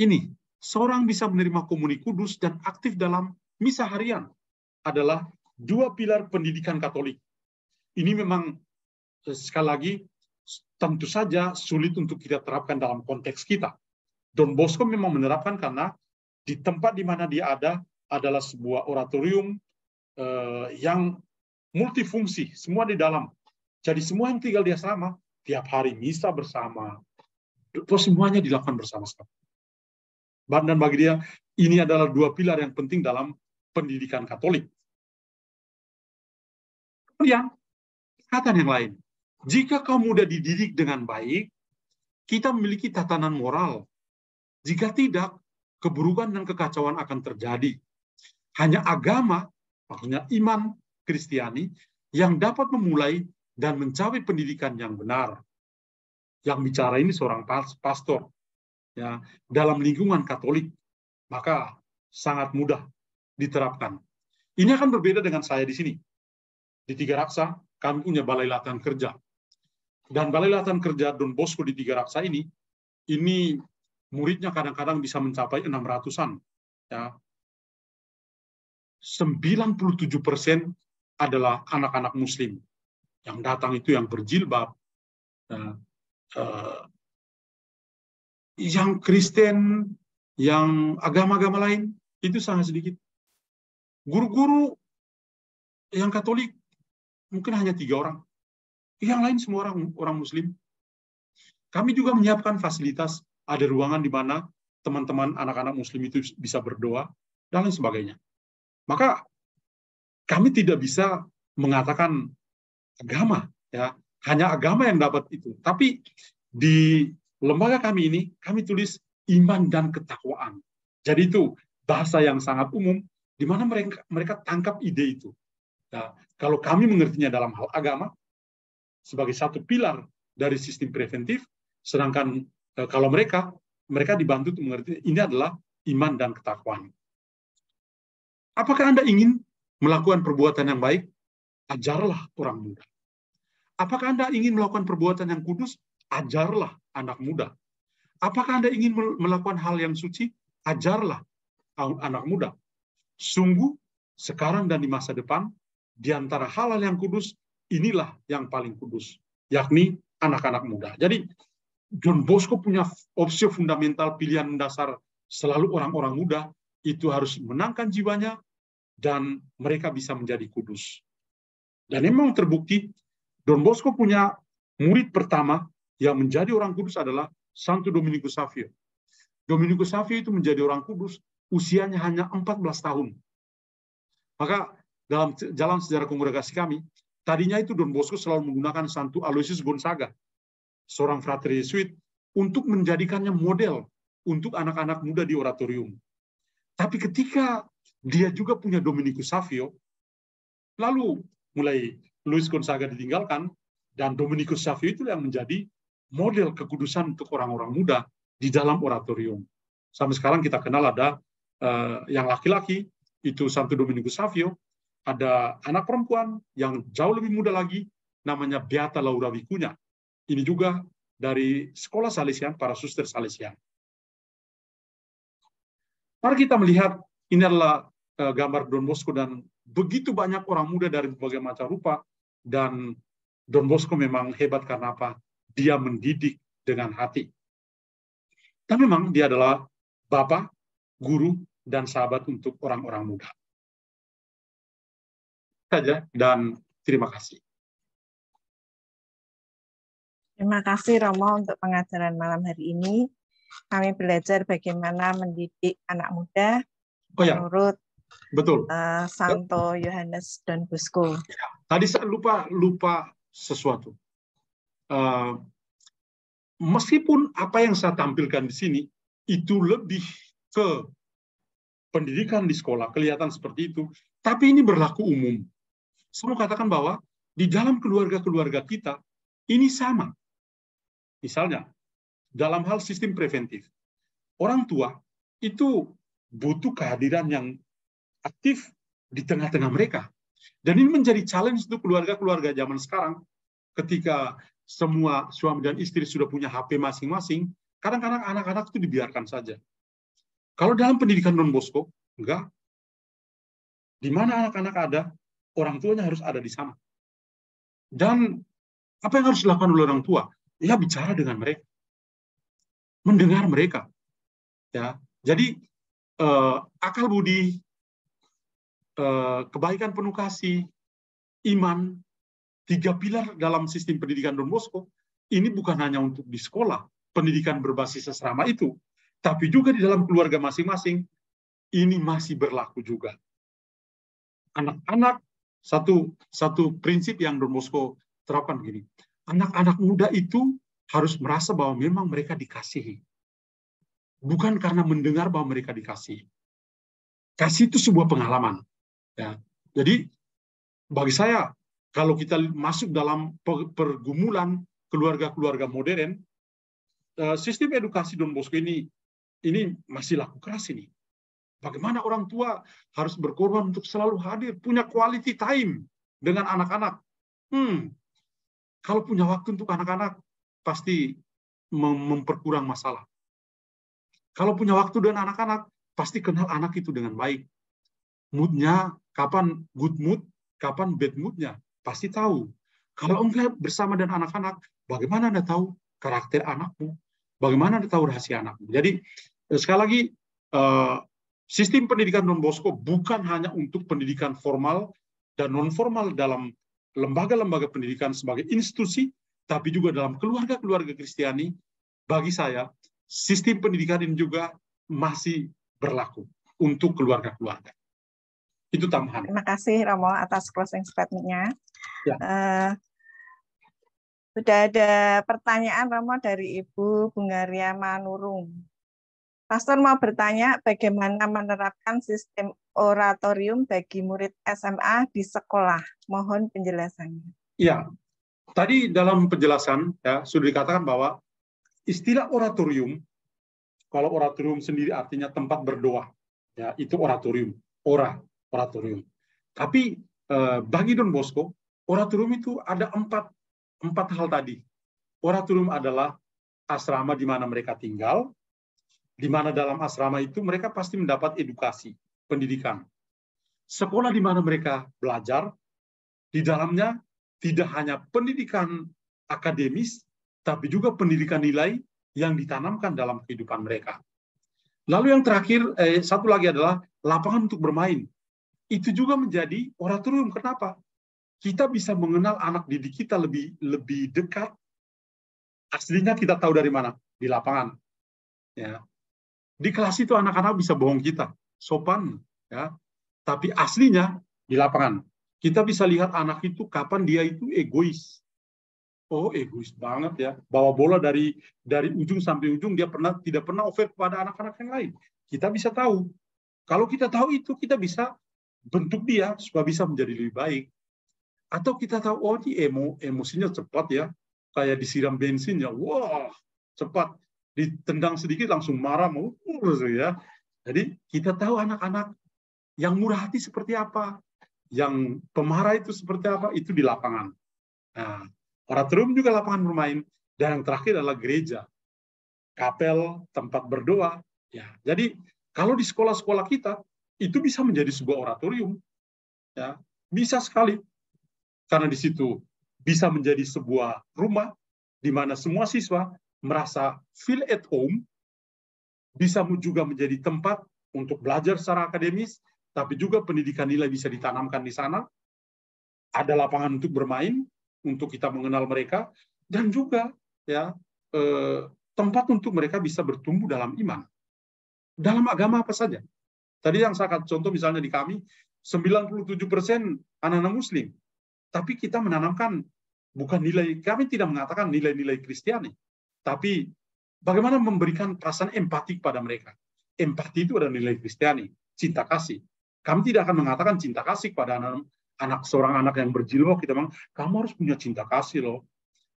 ini seorang bisa menerima komuni kudus dan aktif dalam misa harian adalah dua pilar pendidikan Katolik. Ini memang sekali lagi tentu saja sulit untuk kita terapkan dalam konteks kita. Don Bosco memang menerapkan karena di tempat di mana dia ada adalah sebuah oratorium yang multifungsi, semua di dalam. Jadi semua yang tinggal di asrama tiap hari misa bersama, semuanya dilakukan bersama-sama. Dan bagi dia ini adalah dua pilar yang penting dalam pendidikan Katolik. Kemudian kata yang lain, jika kaum muda dididik dengan baik, kita memiliki tatanan moral. Jika tidak, keburukan dan kekacauan akan terjadi. Hanya agama, maksudnya iman Kristiani, yang dapat memulai dan mencapai pendidikan yang benar. Yang bicara ini seorang pastor, ya, dalam lingkungan Katolik, maka sangat mudah diterapkan. Ini akan berbeda dengan saya di sini. Di Tiga Raksa, kami punya balai latihan kerja. Dan balai latihan kerja Don Bosco di Tiga Raksa ini muridnya kadang-kadang bisa mencapai 600-an. Ya. 97% adalah anak-anak Muslim. Yang datang itu yang berjilbab, yang Kristen, yang agama-agama lain, itu sangat sedikit. Guru-guru yang Katolik mungkin hanya 3 orang. Yang lain semua orang Muslim. Kami juga menyiapkan fasilitas, ada ruangan di mana teman-teman anak-anak Muslim itu bisa berdoa, dan lain sebagainya. Maka kami tidak bisa mengatakan agama, ya, hanya agama yang dapat itu. Tapi di lembaga kami ini, kami tulis iman dan ketakwaan. Jadi itu bahasa yang sangat umum, di mana mereka tangkap ide itu. Nah, kalau kami mengertinya dalam hal agama, sebagai satu pilar dari sistem preventif, sedangkan kalau mereka dibantu untuk mengerti ini adalah iman dan ketakwaan. Apakah Anda ingin melakukan perbuatan yang baik? Ajarlah orang muda. Apakah Anda ingin melakukan perbuatan yang kudus? Ajarlah anak muda. Apakah Anda ingin melakukan hal yang suci? Ajarlah anak muda. Sungguh, sekarang dan di masa depan, di antara hal-hal yang kudus, inilah yang paling kudus, yakni anak-anak muda. Jadi, Don Bosco punya opsi fundamental, pilihan mendasar, selalu orang-orang muda, itu harus menangkan jiwanya, dan mereka bisa menjadi kudus. Dan memang terbukti, Don Bosco punya murid pertama yang menjadi orang kudus adalah Santo Dominikus Savio. Dominikus Savio itu menjadi orang kudus, usianya hanya 14 tahun. Maka dalam jalan sejarah kongregasi kami, tadinya itu Don Bosco selalu menggunakan Santo Aloysius Gonzaga, seorang frater Yesuit, untuk menjadikannya model untuk anak-anak muda di oratorium. Tapi ketika dia juga punya Dominikus Savio, lalu mulai Luis Gonzaga ditinggalkan, dan Dominikus Savio itu yang menjadi model kekudusan untuk orang-orang muda di dalam oratorium. Sampai sekarang kita kenal ada yang laki-laki, itu Santo Dominikus Savio, ada anak perempuan yang jauh lebih muda lagi, namanya Beata Laura Vicuña. Ini juga dari sekolah Salesian, para suster Salesian. Mari kita melihat, ini adalah gambar Don Bosco, dan begitu banyak orang muda dari berbagai macam rupa, dan Don Bosco memang hebat karena apa? Dia mendidik dengan hati. Dan memang dia adalah bapak, guru, dan sahabat untuk orang-orang muda. Saja, dan terima kasih. Terima kasih Romo untuk pengajaran malam hari ini. Kami belajar bagaimana mendidik anak muda menurut Santo Yohanes Don Bosco. Ya, tadi saya lupa sesuatu. Meskipun apa yang saya tampilkan di sini itu lebih ke pendidikan di sekolah, kelihatan seperti itu, tapi ini berlaku umum. Saya mau katakan bahwa di dalam keluarga-keluarga kita ini sama. Misalnya, dalam hal sistem preventif, orang tua itu butuh kehadiran yang aktif di tengah-tengah mereka. Dan ini menjadi challenge untuk keluarga-keluarga zaman sekarang, ketika semua suami dan istri sudah punya HP masing-masing, kadang-kadang anak-anak itu dibiarkan saja. Kalau dalam pendidikan Don Bosco, enggak. Di mana anak-anak ada, orang tuanya harus ada di sana. Dan apa yang harus dilakukan oleh orang tua? Ya, bicara dengan mereka, mendengar mereka. Ya, jadi akal budi, kebaikan penuh kasih, iman, 3 pilar dalam sistem pendidikan Don Bosco, ini bukan hanya untuk di sekolah, pendidikan berbasis asrama itu, tapi juga di dalam keluarga masing-masing, ini masih berlaku juga. Anak-anak, satu prinsip yang Don Bosco terapkan begini, anak-anak muda itu harus merasa bahwa memang mereka dikasihi. Bukan karena mendengar bahwa mereka dikasihi. Kasih itu sebuah pengalaman. Ya. Jadi, bagi saya, kalau kita masuk dalam pergumulan keluarga-keluarga modern, sistem edukasi Don Bosco ini masih laku keras ini. Bagaimana orang tua harus berkorban untuk selalu hadir, punya quality time dengan anak-anak. Kalau punya waktu untuk anak-anak, pasti memperkurang masalah. Kalau punya waktu dengan anak-anak, pasti kenal anak itu dengan baik. Moodnya, kapan good mood, kapan bad moodnya, pasti tahu. Kalau enggak bersama dengan anak-anak, bagaimana Anda tahu karakter anakmu? Bagaimana Anda tahu rahasia anakmu? Jadi, sekali lagi, sistem pendidikan Don Bosco bukan hanya untuk pendidikan formal dan non-formal dalam lembaga-lembaga pendidikan sebagai institusi, tapi juga dalam keluarga-keluarga Kristiani. Bagi saya, sistem pendidikan ini juga masih berlaku untuk keluarga-keluarga. Itu tambahan. Terima kasih Romo atas closing statement-nya. Ya. Sudah ada pertanyaan Romo dari Ibu Bungaria Manurung. Pastor mau bertanya bagaimana menerapkan sistem oratorium bagi murid SMA di sekolah. Mohon penjelasannya. Iya, tadi dalam penjelasan ya sudah dikatakan bahwa istilah oratorium, kalau oratorium sendiri artinya tempat berdoa, ya itu oratorium, oratorium. Tapi bagi Don Bosco, oratorium itu ada empat hal tadi. Oratorium adalah asrama di mana mereka tinggal, di mana dalam asrama itu mereka pasti mendapat edukasi, pendidikan. Sekolah di mana mereka belajar, di dalamnya tidak hanya pendidikan akademis, tapi juga pendidikan nilai yang ditanamkan dalam kehidupan mereka. Lalu yang terakhir, satu lagi adalah lapangan untuk bermain. Itu juga menjadi oratorium. Kenapa? Kita bisa mengenal anak didik kita lebih dekat. Aslinya kita tahu dari mana? Di lapangan. Ya. Di kelas itu anak-anak bisa bohong kita, sopan, ya. Tapi aslinya di lapangan. Kita bisa lihat anak itu kapan dia itu egois. Oh, egois banget ya. Bawa bola dari ujung sampai ujung, dia tidak pernah offer kepada anak-anak yang lain. Kita bisa tahu. Kalau kita tahu itu, kita bisa bentuk dia supaya bisa menjadi lebih baik. Atau kita tahu, oh ini emosinya cepat ya. Kayak disiram bensin ya. Wah, cepat. Ditendang sedikit langsung marah, mau ya. Jadi kita tahu anak-anak yang murah hati seperti apa, yang pemarah itu seperti apa, itu di lapangan. Nah, oratorium juga lapangan bermain, dan yang terakhir adalah gereja, kapel, tempat berdoa. Ya, jadi kalau di sekolah-sekolah kita itu bisa menjadi sebuah oratorium, ya bisa sekali, karena di situ bisa menjadi sebuah rumah di mana semua siswa merasa feel at home, bisa juga menjadi tempat untuk belajar secara akademis, tapi juga pendidikan nilai bisa ditanamkan di sana. Ada lapangan untuk bermain, untuk kita mengenal mereka, dan juga ya tempat untuk mereka bisa bertumbuh dalam iman. Dalam agama apa saja. Tadi yang saya contoh misalnya di kami, 97% anak-anak Muslim, tapi kita menanamkan bukan nilai, kami tidak mengatakan nilai-nilai Kristiani, tapi bagaimana memberikan perasaan empati kepada mereka. Empati itu adalah nilai Kristiani, cinta kasih. Kami tidak akan mengatakan cinta kasih kepada seorang anak yang berjilbab, kita bilang, kamu harus punya cinta kasih loh.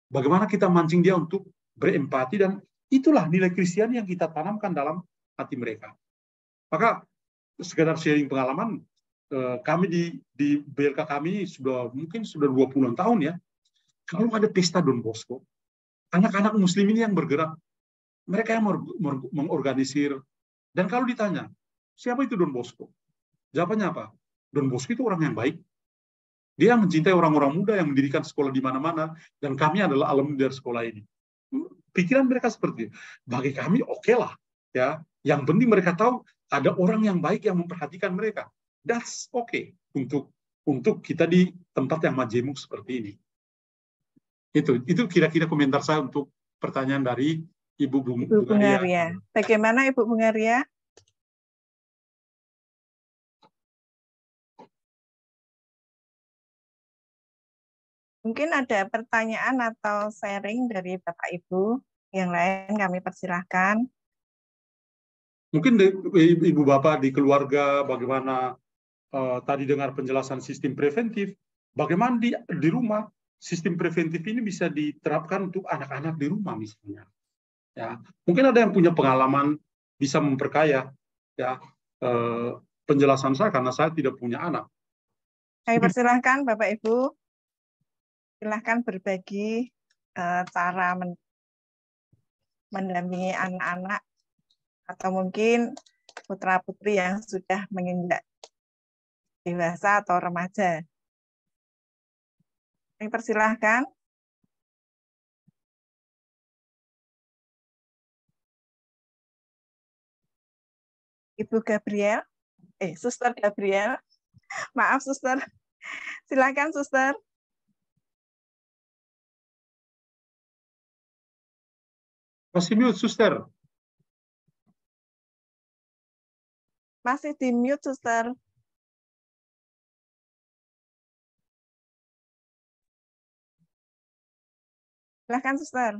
Bagaimana kita mancing dia untuk berempati, dan itulah nilai Kristiani yang kita tanamkan dalam hati mereka. Maka sekedar sharing pengalaman, kami di BLK kami mungkin sudah 20 tahun ya. Kalau ada pesta Don Bosco, anak-anak Muslim ini yang bergerak, mereka yang mengorganisir. Dan kalau ditanya, siapa itu Don Bosco? Jawabannya apa? Don Bosco itu orang yang baik. Dia mencintai orang-orang muda yang mendirikan sekolah di mana-mana, dan kami adalah alumni dari sekolah ini. Pikiran mereka seperti itu. Bagi kami oke lah, ya. Yang penting mereka tahu ada orang yang baik yang memperhatikan mereka. That's okay untuk kita di tempat yang majemuk seperti ini. Itu kira-kira komentar saya untuk pertanyaan dari Ibu Bungaria. Bagaimana Ibu Bungaria? Mungkin ada pertanyaan atau sharing dari Bapak Ibu yang lain, kami persilahkan. Mungkin Ibu Bapak di keluarga bagaimana tadi dengar penjelasan sistem preventif, bagaimana di rumah sistem preventif ini bisa diterapkan untuk anak-anak di rumah misalnya. Ya, mungkin ada yang punya pengalaman bisa memperkaya ya penjelasan saya karena saya tidak punya anak. Saya persilahkan Bapak Ibu, silahkan berbagi cara mendampingi anak-anak atau mungkin putra-putri yang sudah menginjak dewasa atau remaja. Saya persilahkan. Ibu Gabriel, Suster Gabriel, maaf Suster, silakan Suster. Masih mute Suster. Masih di mute Suster. Silahkan, Suster.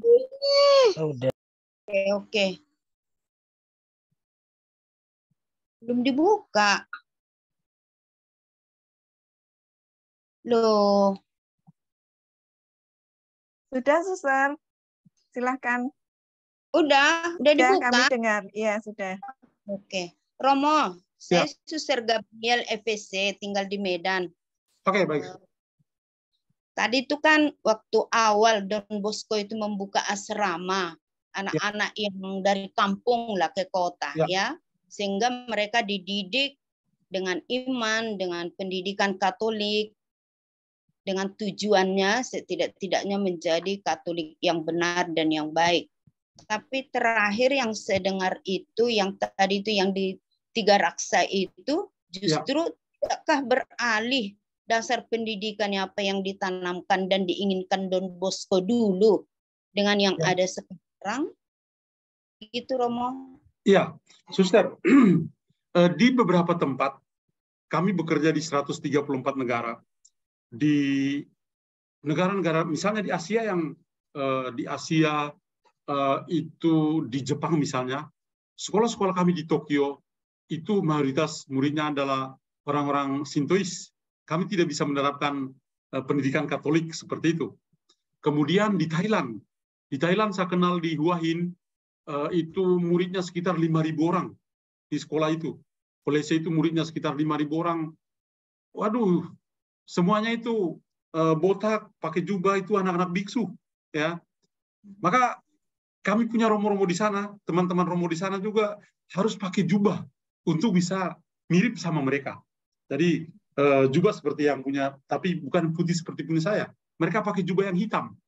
Udah. Oke. Belum dibuka. Loh. Sudah, Suster. Silahkan. Udah dibuka. Kami dengar. Iya, sudah. Oke. Romo, saya Suster Gabriel FEC, tinggal di Medan. Oke, baik. Tadi itu kan waktu awal Don Bosco itu membuka asrama anak-anak yang dari kampung lah ke kota, ya. Sehingga mereka dididik dengan iman, dengan pendidikan Katolik, dengan tujuannya setidak-tidaknya menjadi Katolik yang benar dan yang baik. Tapi terakhir yang saya dengar itu, yang tadi itu yang di Tiga Raksa itu, justru tidakkah beralih dasar pendidikannya apa yang ditanamkan dan diinginkan Don Bosco dulu dengan yang ada sekarang? Gitu, Romo. Iya, Suster. Di beberapa tempat, kami bekerja di 134 negara. Di negara-negara, misalnya di Asia itu di Jepang misalnya, sekolah-sekolah kami di Tokyo, itu mayoritas muridnya adalah orang-orang Sintois. Kami tidak bisa menerapkan pendidikan Katolik seperti itu. Kemudian di Thailand saya kenal di Hua Hin, itu muridnya sekitar 5.000 orang di sekolah itu. Kolese itu muridnya sekitar 5.000 orang. Waduh, semuanya itu botak, pakai jubah, itu anak-anak biksu. Ya, maka kami punya romo-romo di sana, teman-teman romo di sana juga harus pakai jubah untuk bisa mirip sama mereka. Jadi jubah seperti yang punya, tapi bukan putih seperti punya saya. Mereka pakai jubah yang hitam,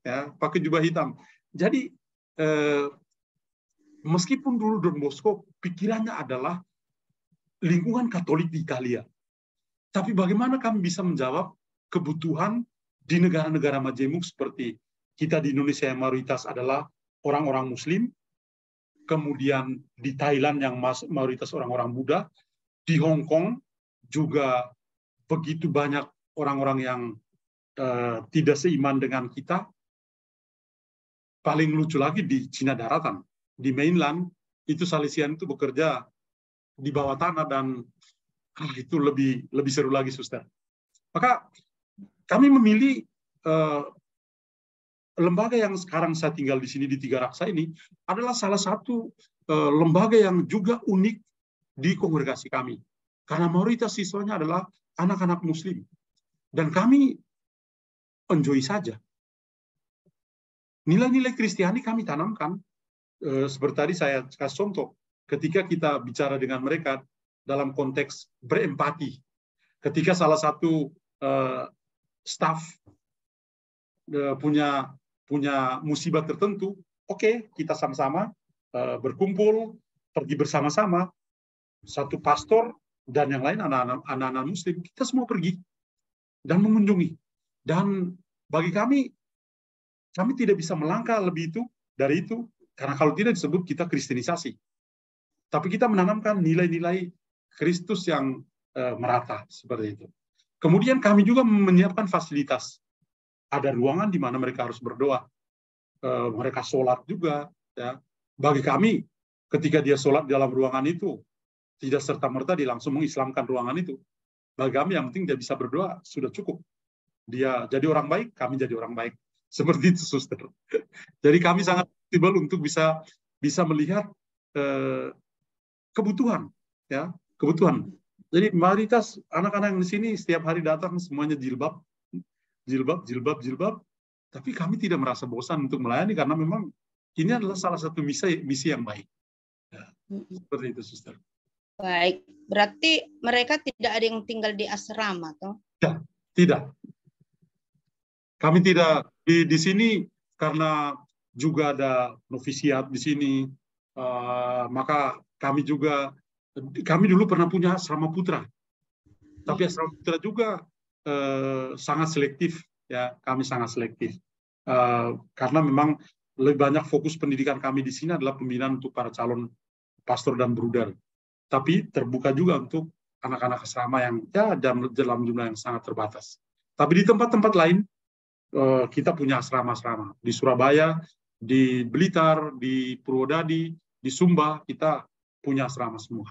ya, pakai jubah hitam. Jadi meskipun dulu Don Bosco pikirannya adalah lingkungan Katolik di Italia, tapi bagaimana kami bisa menjawab kebutuhan di negara-negara majemuk seperti kita di Indonesia yang mayoritas adalah orang-orang Muslim, kemudian di Thailand yang mayoritas orang-orang Buddha, di Hong Kong juga begitu banyak orang-orang yang tidak seiman dengan kita. Paling lucu lagi di Cina daratan, di mainland, itu Salesian itu bekerja di bawah tanah dan itu lebih seru lagi, Suster. Maka kami memilih lembaga yang sekarang saya tinggal di sini di Tiga Raksa ini adalah salah satu lembaga yang juga unik di kongregasi kami. Karena mayoritas siswanya adalah anak-anak Muslim. Dan kami enjoy saja. Nilai-nilai Kristiani kami tanamkan. Seperti tadi saya kasih contoh. Ketika kita bicara dengan mereka dalam konteks berempati. Ketika salah satu staf punya musibah tertentu, oke, kita sama-sama berkumpul, pergi bersama-sama, satu pastor dan yang lain anak-anak Muslim, kita semua pergi dan mengunjungi. Dan bagi kami tidak bisa melangkah lebih dari itu, karena kalau tidak disebut kita kristenisasi. Tapi kita menanamkan nilai-nilai Kristus yang merata, seperti itu. Kemudian kami juga menyiapkan fasilitas. Ada ruangan di mana mereka harus berdoa. Mereka sholat juga. Ya. Bagi kami, ketika dia sholat dalam ruangan itu, tidak serta-merta dia langsung mengislamkan ruangan itu. Bagi kami yang penting dia bisa berdoa, sudah cukup. Dia jadi orang baik, kami jadi orang baik. Seperti itu, Suster. Jadi kami sangat fleksibel untuk bisa melihat kebutuhan. Ya, kebutuhan. Jadi mayoritas anak-anak yang di sini setiap hari datang semuanya jilbab. Tapi kami tidak merasa bosan untuk melayani karena memang ini adalah salah satu misi yang baik. Ya, seperti itu, Suster. Baik, berarti mereka tidak ada yang tinggal di asrama, toh? Ya, tidak. Kami tidak di sini karena juga ada novisiat di sini. Maka kami dulu pernah punya asrama putra. Tapi asrama putra juga sangat selektif, ya, kami sangat selektif karena memang lebih banyak fokus pendidikan kami di sini adalah pembinaan untuk para calon pastor dan bruder, tapi terbuka juga untuk anak-anak asrama yang ya dalam jumlah yang sangat terbatas. Tapi di tempat-tempat lain kita punya asrama-asrama di Surabaya, di Blitar, di Purwodadi, di Sumba, kita punya asrama semua.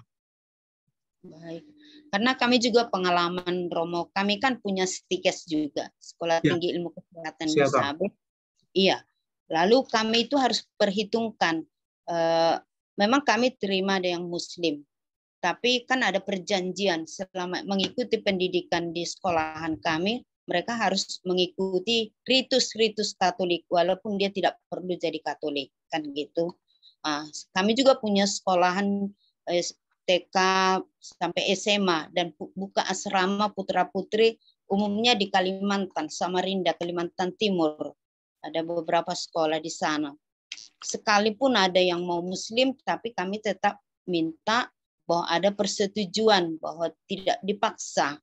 Baik, karena kami juga pengalaman Romo, kami kan punya STIKES juga, Sekolah Tinggi Ilmu Kesehatan Disabel. Iya, lalu kami itu harus perhitungkan, memang kami terima ada yang Muslim, tapi kan ada perjanjian selama mengikuti pendidikan di sekolahan kami, mereka harus mengikuti ritus-ritus Katolik, walaupun dia tidak perlu jadi Katolik, kan gitu. Kami juga punya sekolahan TK sampai SMA dan buka asrama putra-putri umumnya di Kalimantan, Samarinda, Kalimantan Timur. Ada beberapa sekolah di sana. Sekalipun ada yang mau Muslim, tapi kami tetap minta bahwa ada persetujuan, bahwa tidak dipaksa.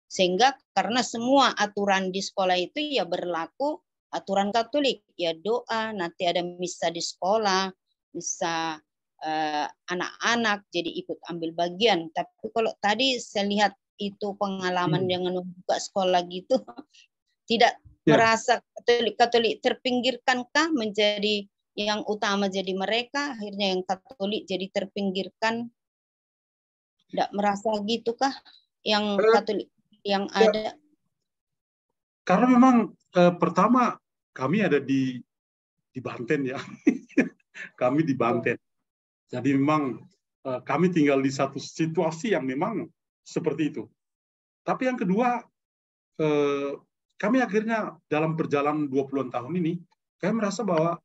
Sehingga karena semua aturan di sekolah itu ya berlaku aturan Katolik, ya doa, nanti ada misa di sekolah, misa anak-anak jadi ikut ambil bagian. Tapi kalau tadi saya lihat itu pengalaman dengan membuka sekolah gitu, tidak merasa Katolik terpinggirkankah menjadi yang utama jadi mereka, akhirnya yang Katolik jadi terpinggirkan? Tidak merasa gitukah yang Katolik yang ada? Karena memang pertama kami ada di Banten ya. Kami di Banten. Jadi memang kami tinggal di satu situasi yang memang seperti itu. Tapi yang kedua, kami akhirnya dalam perjalanan 20-an tahun ini, kami merasa bahwa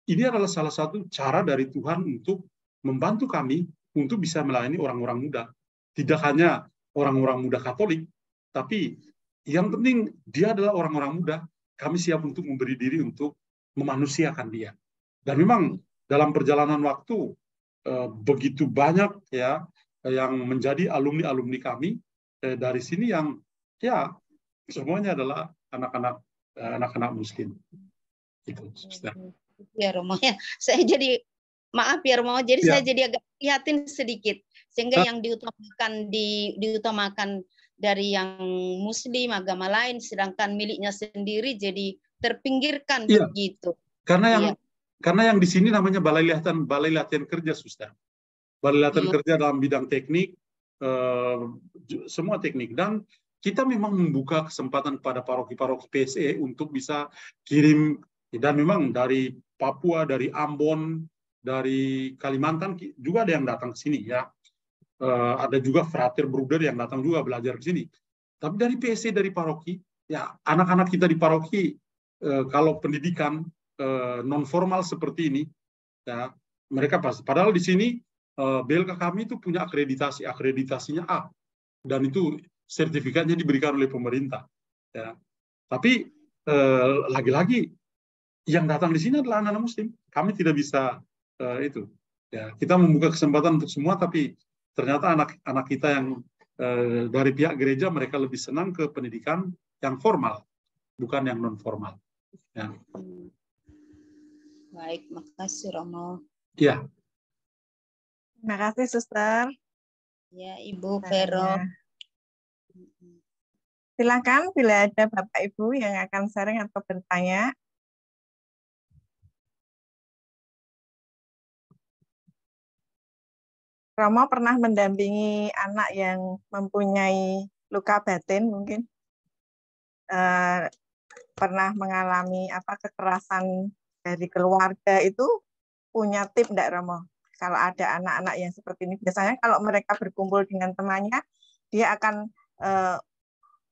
ini adalah salah satu cara dari Tuhan untuk membantu kami untuk bisa melayani orang-orang muda. Tidak hanya orang-orang muda Katolik, tapi yang penting dia adalah orang-orang muda. Kami siap untuk memberi diri untuk memanusiakan dia. Dan memang dalam perjalanan waktu, begitu banyak ya yang menjadi alumni-alumni kami dari sini yang ya semuanya adalah anak-anak Muslim. Itu. Ya Romo ya, saya jadi maaf ya Romo, jadi saya jadi agak prihatin sedikit sehingga yang diutamakan dari yang Muslim agama lain, sedangkan miliknya sendiri jadi terpinggirkan begitu. Karena yang di sini namanya balai latihan kerja, Suster. Balai latihan kerja dalam bidang teknik, semua teknik. Dan kita memang membuka kesempatan kepada paroki-paroki PSE untuk bisa kirim, dan memang dari Papua, dari Ambon, dari Kalimantan juga ada yang datang ke sini ya. Ada juga frater bruder yang datang juga belajar ke sini. Tapi dari PSE, dari paroki, ya anak-anak kita di paroki, kalau pendidikan non formal seperti ini, ya mereka pasti. Padahal di sini BLK kami itu punya akreditasinya A, dan itu sertifikatnya diberikan oleh pemerintah. Ya. Tapi lagi-lagi yang datang di sini adalah anak-anak Muslim. Kami tidak bisa itu. Ya, kita membuka kesempatan untuk semua, tapi ternyata anak-anak kita yang dari pihak gereja mereka lebih senang ke pendidikan yang formal, bukan yang non formal. Ya. Baik, makasih Romo. Ya. Terima kasih, Suster. Ya, Ibu Vero. Silakan bila ada Bapak Ibu yang akan sharing atau bertanya. Romo pernah mendampingi anak yang mempunyai luka batin mungkin? Pernah mengalami kekerasan dari keluarga, itu punya tip enggak Romo? Kalau ada anak-anak yang seperti ini, biasanya kalau mereka berkumpul dengan temannya, dia akan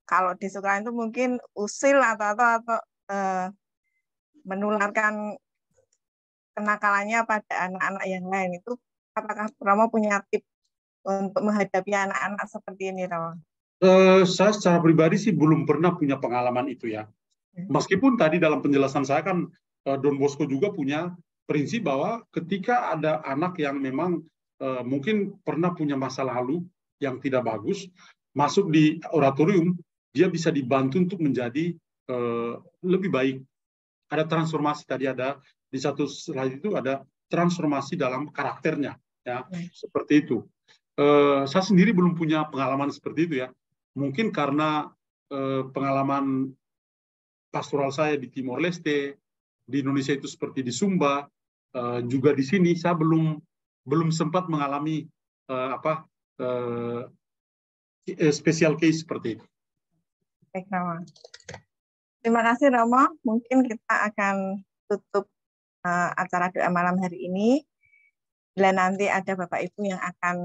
kalau di sekolah itu mungkin usil atau menularkan kenakalannya pada anak-anak yang lain. Itu apakah Romo punya tip untuk menghadapi anak-anak seperti ini, Romo? Saya secara pribadi sih belum pernah punya pengalaman itu ya. Meskipun tadi dalam penjelasan saya kan Don Bosco juga punya prinsip bahwa ketika ada anak yang memang mungkin pernah punya masa lalu yang tidak bagus, masuk di oratorium, dia bisa dibantu untuk menjadi lebih baik. Ada transformasi, tadi ada di satu slide itu ada transformasi dalam karakternya, ya seperti itu. Saya sendiri belum punya pengalaman seperti itu ya. Mungkin karena pengalaman pastoral saya di Timor Leste, di Indonesia itu seperti di Sumba, juga di sini saya belum sempat mengalami special case seperti itu. Baik, Romo. Terima kasih, Romo. Mungkin kita akan tutup acara doa malam hari ini. Bila nanti ada Bapak Ibu yang akan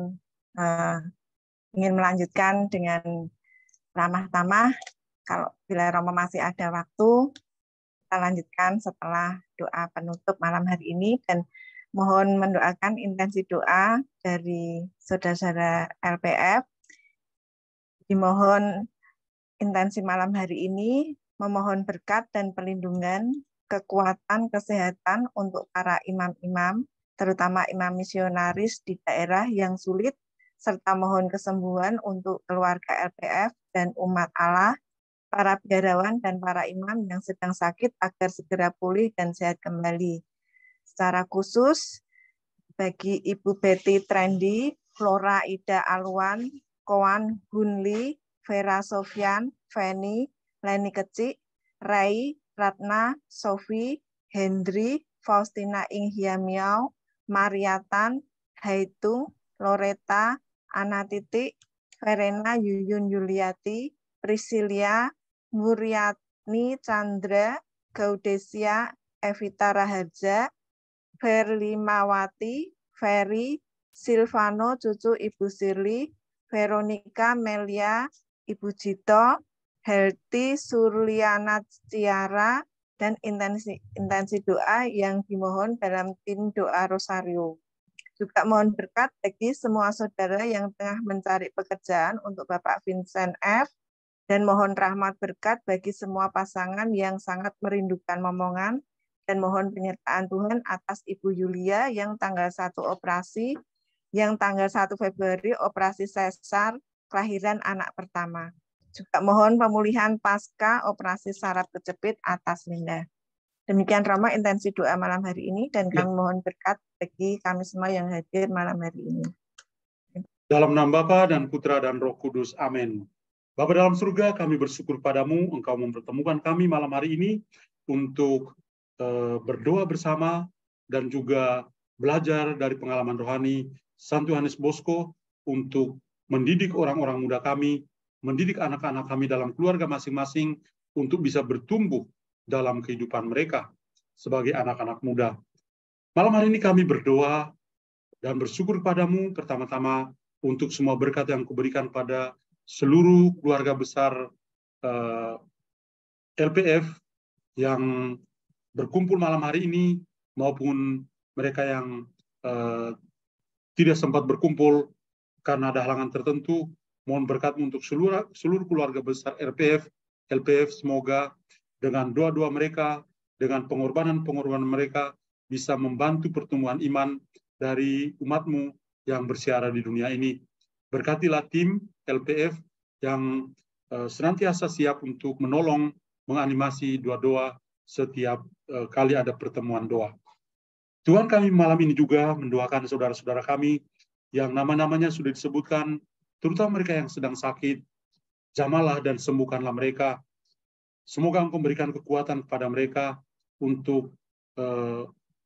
ingin melanjutkan dengan ramah tamah, kalau bila Romo masih ada waktu, kita lanjutkan setelah doa penutup malam hari ini, dan mohon mendoakan intensi doa dari saudara-saudara LPF. Dimohon intensi malam hari ini memohon berkat dan perlindungan, kekuatan, kesehatan untuk para imam-imam, terutama imam misionaris di daerah yang sulit, serta mohon kesembuhan untuk keluarga LPF dan umat Allah, para biarawan dan para imam yang sedang sakit agar segera pulih dan sehat kembali. Secara khusus, bagi Ibu Betty Trendy, Flora Ida Alwan, Koan Gunli, Vera Sofyan, Feni, Leni Kecik, Rai, Ratna, Sofi, Hendri, Faustina Inghiamiau, Mariatan, Haitung, Loreta, Ana Titik, Verena Yuyun Yuliati, Priscilia, Muriatni Chandra, Gaudesia, Evita Raharja, Verlimawati, Ferry, Silvano, cucu Ibu Sirli, Veronica Melia, Ibu Jito, Helti Surliana Ciara, dan intensi doa yang dimohon dalam tim doa Rosario. Juga mohon berkat bagi semua saudara yang tengah mencari pekerjaan untuk Bapak Vincent F. Dan mohon rahmat berkat bagi semua pasangan yang sangat merindukan momongan. Dan mohon penyertaan Tuhan atas Ibu Yulia yang tanggal 1 operasi, yang tanggal 1 Februari operasi sesar kelahiran anak pertama. Juga mohon pemulihan pasca operasi saraf kejepit atas Linda. Demikian Romo intensi doa malam hari ini, dan kami mohon berkat bagi kami semua yang hadir malam hari ini. Dalam nama Bapa dan Putra dan Roh Kudus. Amin. Bapa dalam surga, kami bersyukur padamu, Engkau mempertemukan kami malam hari ini untuk berdoa bersama dan juga belajar dari pengalaman rohani Santo Yohanes Bosco untuk mendidik orang-orang muda kami, mendidik anak-anak kami dalam keluarga masing-masing untuk bisa bertumbuh dalam kehidupan mereka sebagai anak-anak muda. Malam hari ini kami berdoa dan bersyukur padamu pertama-tama untuk semua berkat yang kuberikan pada seluruh keluarga besar LPF yang berkumpul malam hari ini, maupun mereka yang tidak sempat berkumpul karena ada halangan tertentu. Mohon berkat-Mu untuk seluruh keluarga besar LPF, semoga dengan doa-doa mereka, dengan pengorbanan-pengorbanan mereka, bisa membantu pertumbuhan iman dari umat-Mu yang bersiara di dunia ini. Berkatilah tim LPF yang senantiasa siap untuk menolong, menganimasi doa-doa setiap kali ada pertemuan doa. Tuhan, kami malam ini juga mendoakan saudara-saudara kami yang nama-namanya sudah disebutkan, terutama mereka yang sedang sakit. Jamalah dan sembuhkanlah mereka. Semoga Engkau memberikan kekuatan kepada mereka untuk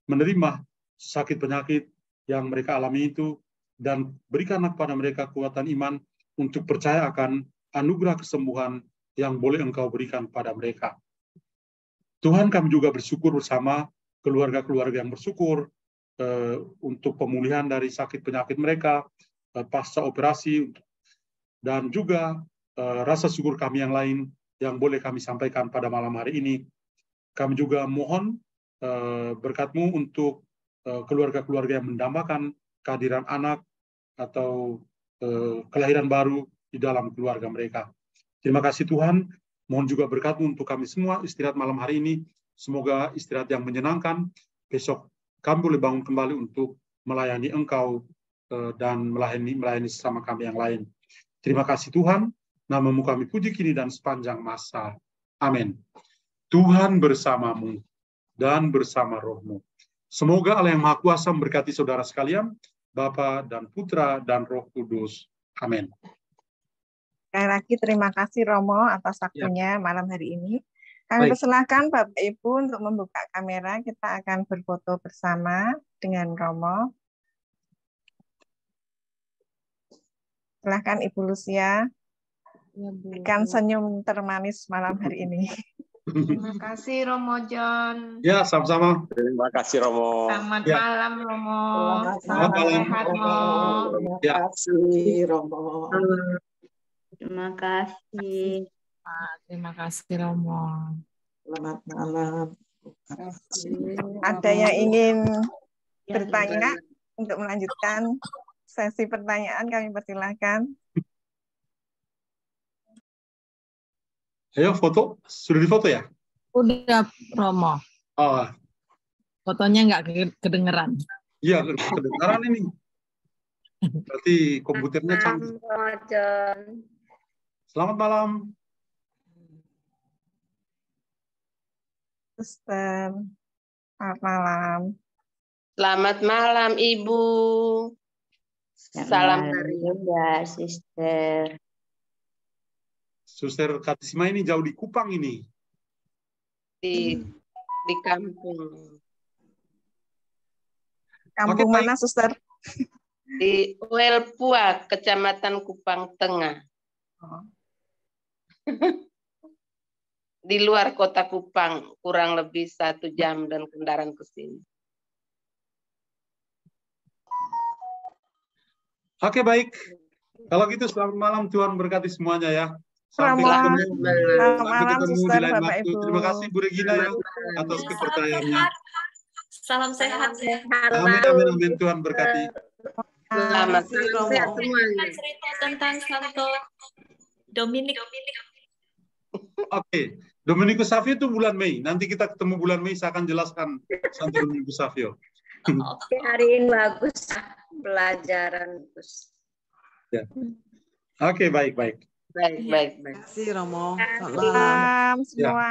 menerima sakit penyakit yang mereka alami itu, dan berikanlah kepada mereka kekuatan iman untuk percaya akan anugerah kesembuhan yang boleh Engkau berikan pada mereka. Tuhan, kami juga bersyukur bersama keluarga-keluarga yang bersyukur untuk pemulihan dari sakit penyakit mereka pasca operasi, dan juga rasa syukur kami yang lain yang boleh kami sampaikan pada malam hari ini. Kami juga mohon berkat-Mu untuk keluarga-keluarga yang mendambakan kehadiran anak atau kelahiran baru di dalam keluarga mereka. Terima kasih Tuhan. Mohon juga berkat-Mu untuk kami semua istirahat malam hari ini. Semoga istirahat yang menyenangkan. Besok kami boleh bangun kembali untuk melayani Engkau dan melayani sesama kami yang lain. Terima kasih Tuhan. Nama-Mu kami puji kini dan sepanjang masa. Amin. Tuhan bersamamu dan bersama roh-Mu. Semoga Allah yang Maha Kuasa memberkati saudara sekalian, Bapa dan Putra dan Roh Kudus. Amin. Sekali lagi terima kasih Romo atas waktunya malam hari ini. Kami persilahkan Bapak Ibu untuk membuka kamera. Kita akan berfoto bersama dengan Romo. Silahkan Ibu Lucia. Berikan senyum termanis malam hari ini. Terima kasih Romo John. Ya, sama-sama. Terima kasih Romo. Selamat Ya. malam Romo. Selamat malam. Sehat Romo. Terima kasih Romo. Terima kasih. Terima kasih Romo. Selamat malam. Ada yang ingin bertanya untuk melanjutkan sesi pertanyaan, kami persilahkan. Ayo foto, sudah difoto ya? Udah Romo. Oh, Fotonya nggak kedengeran. iya kedengaran ini. Berarti komputernya canggih. Selamat malam. Suster, selamat malam. Selamat malam Ibu. Salam dari Bunda, Sister. Suster Katisma ini jauh di Kupang ini. Di kampung. Kampung mana, Suster? Di Welpua, Kecamatan Kupang Tengah. Oh. Di luar kota Kupang, kurang lebih 1 jam dan kendaraan ke sini. Oke, baik. Kalau gitu selamat malam, Tuhan berkati semuanya ya. Sampai ketemu Suster, di lain Bapak waktu. Ibu. Terima kasih Bu Regina ya atas kepercayaannya. Salam sehat. Amin, amin, amin. Tuhan berkati. Selamat sehat semuanya. Cerita tentang Santo Dominik. Oke, Dominikus Savio itu bulan Mei. Nanti kita ketemu bulan Mei, saya akan jelaskan Santo Dominikus Savio. Hari ini bagus pelajaran Gus. Ya. Oke, baik. Baik. Terima kasih Romo. Selamat malam semua.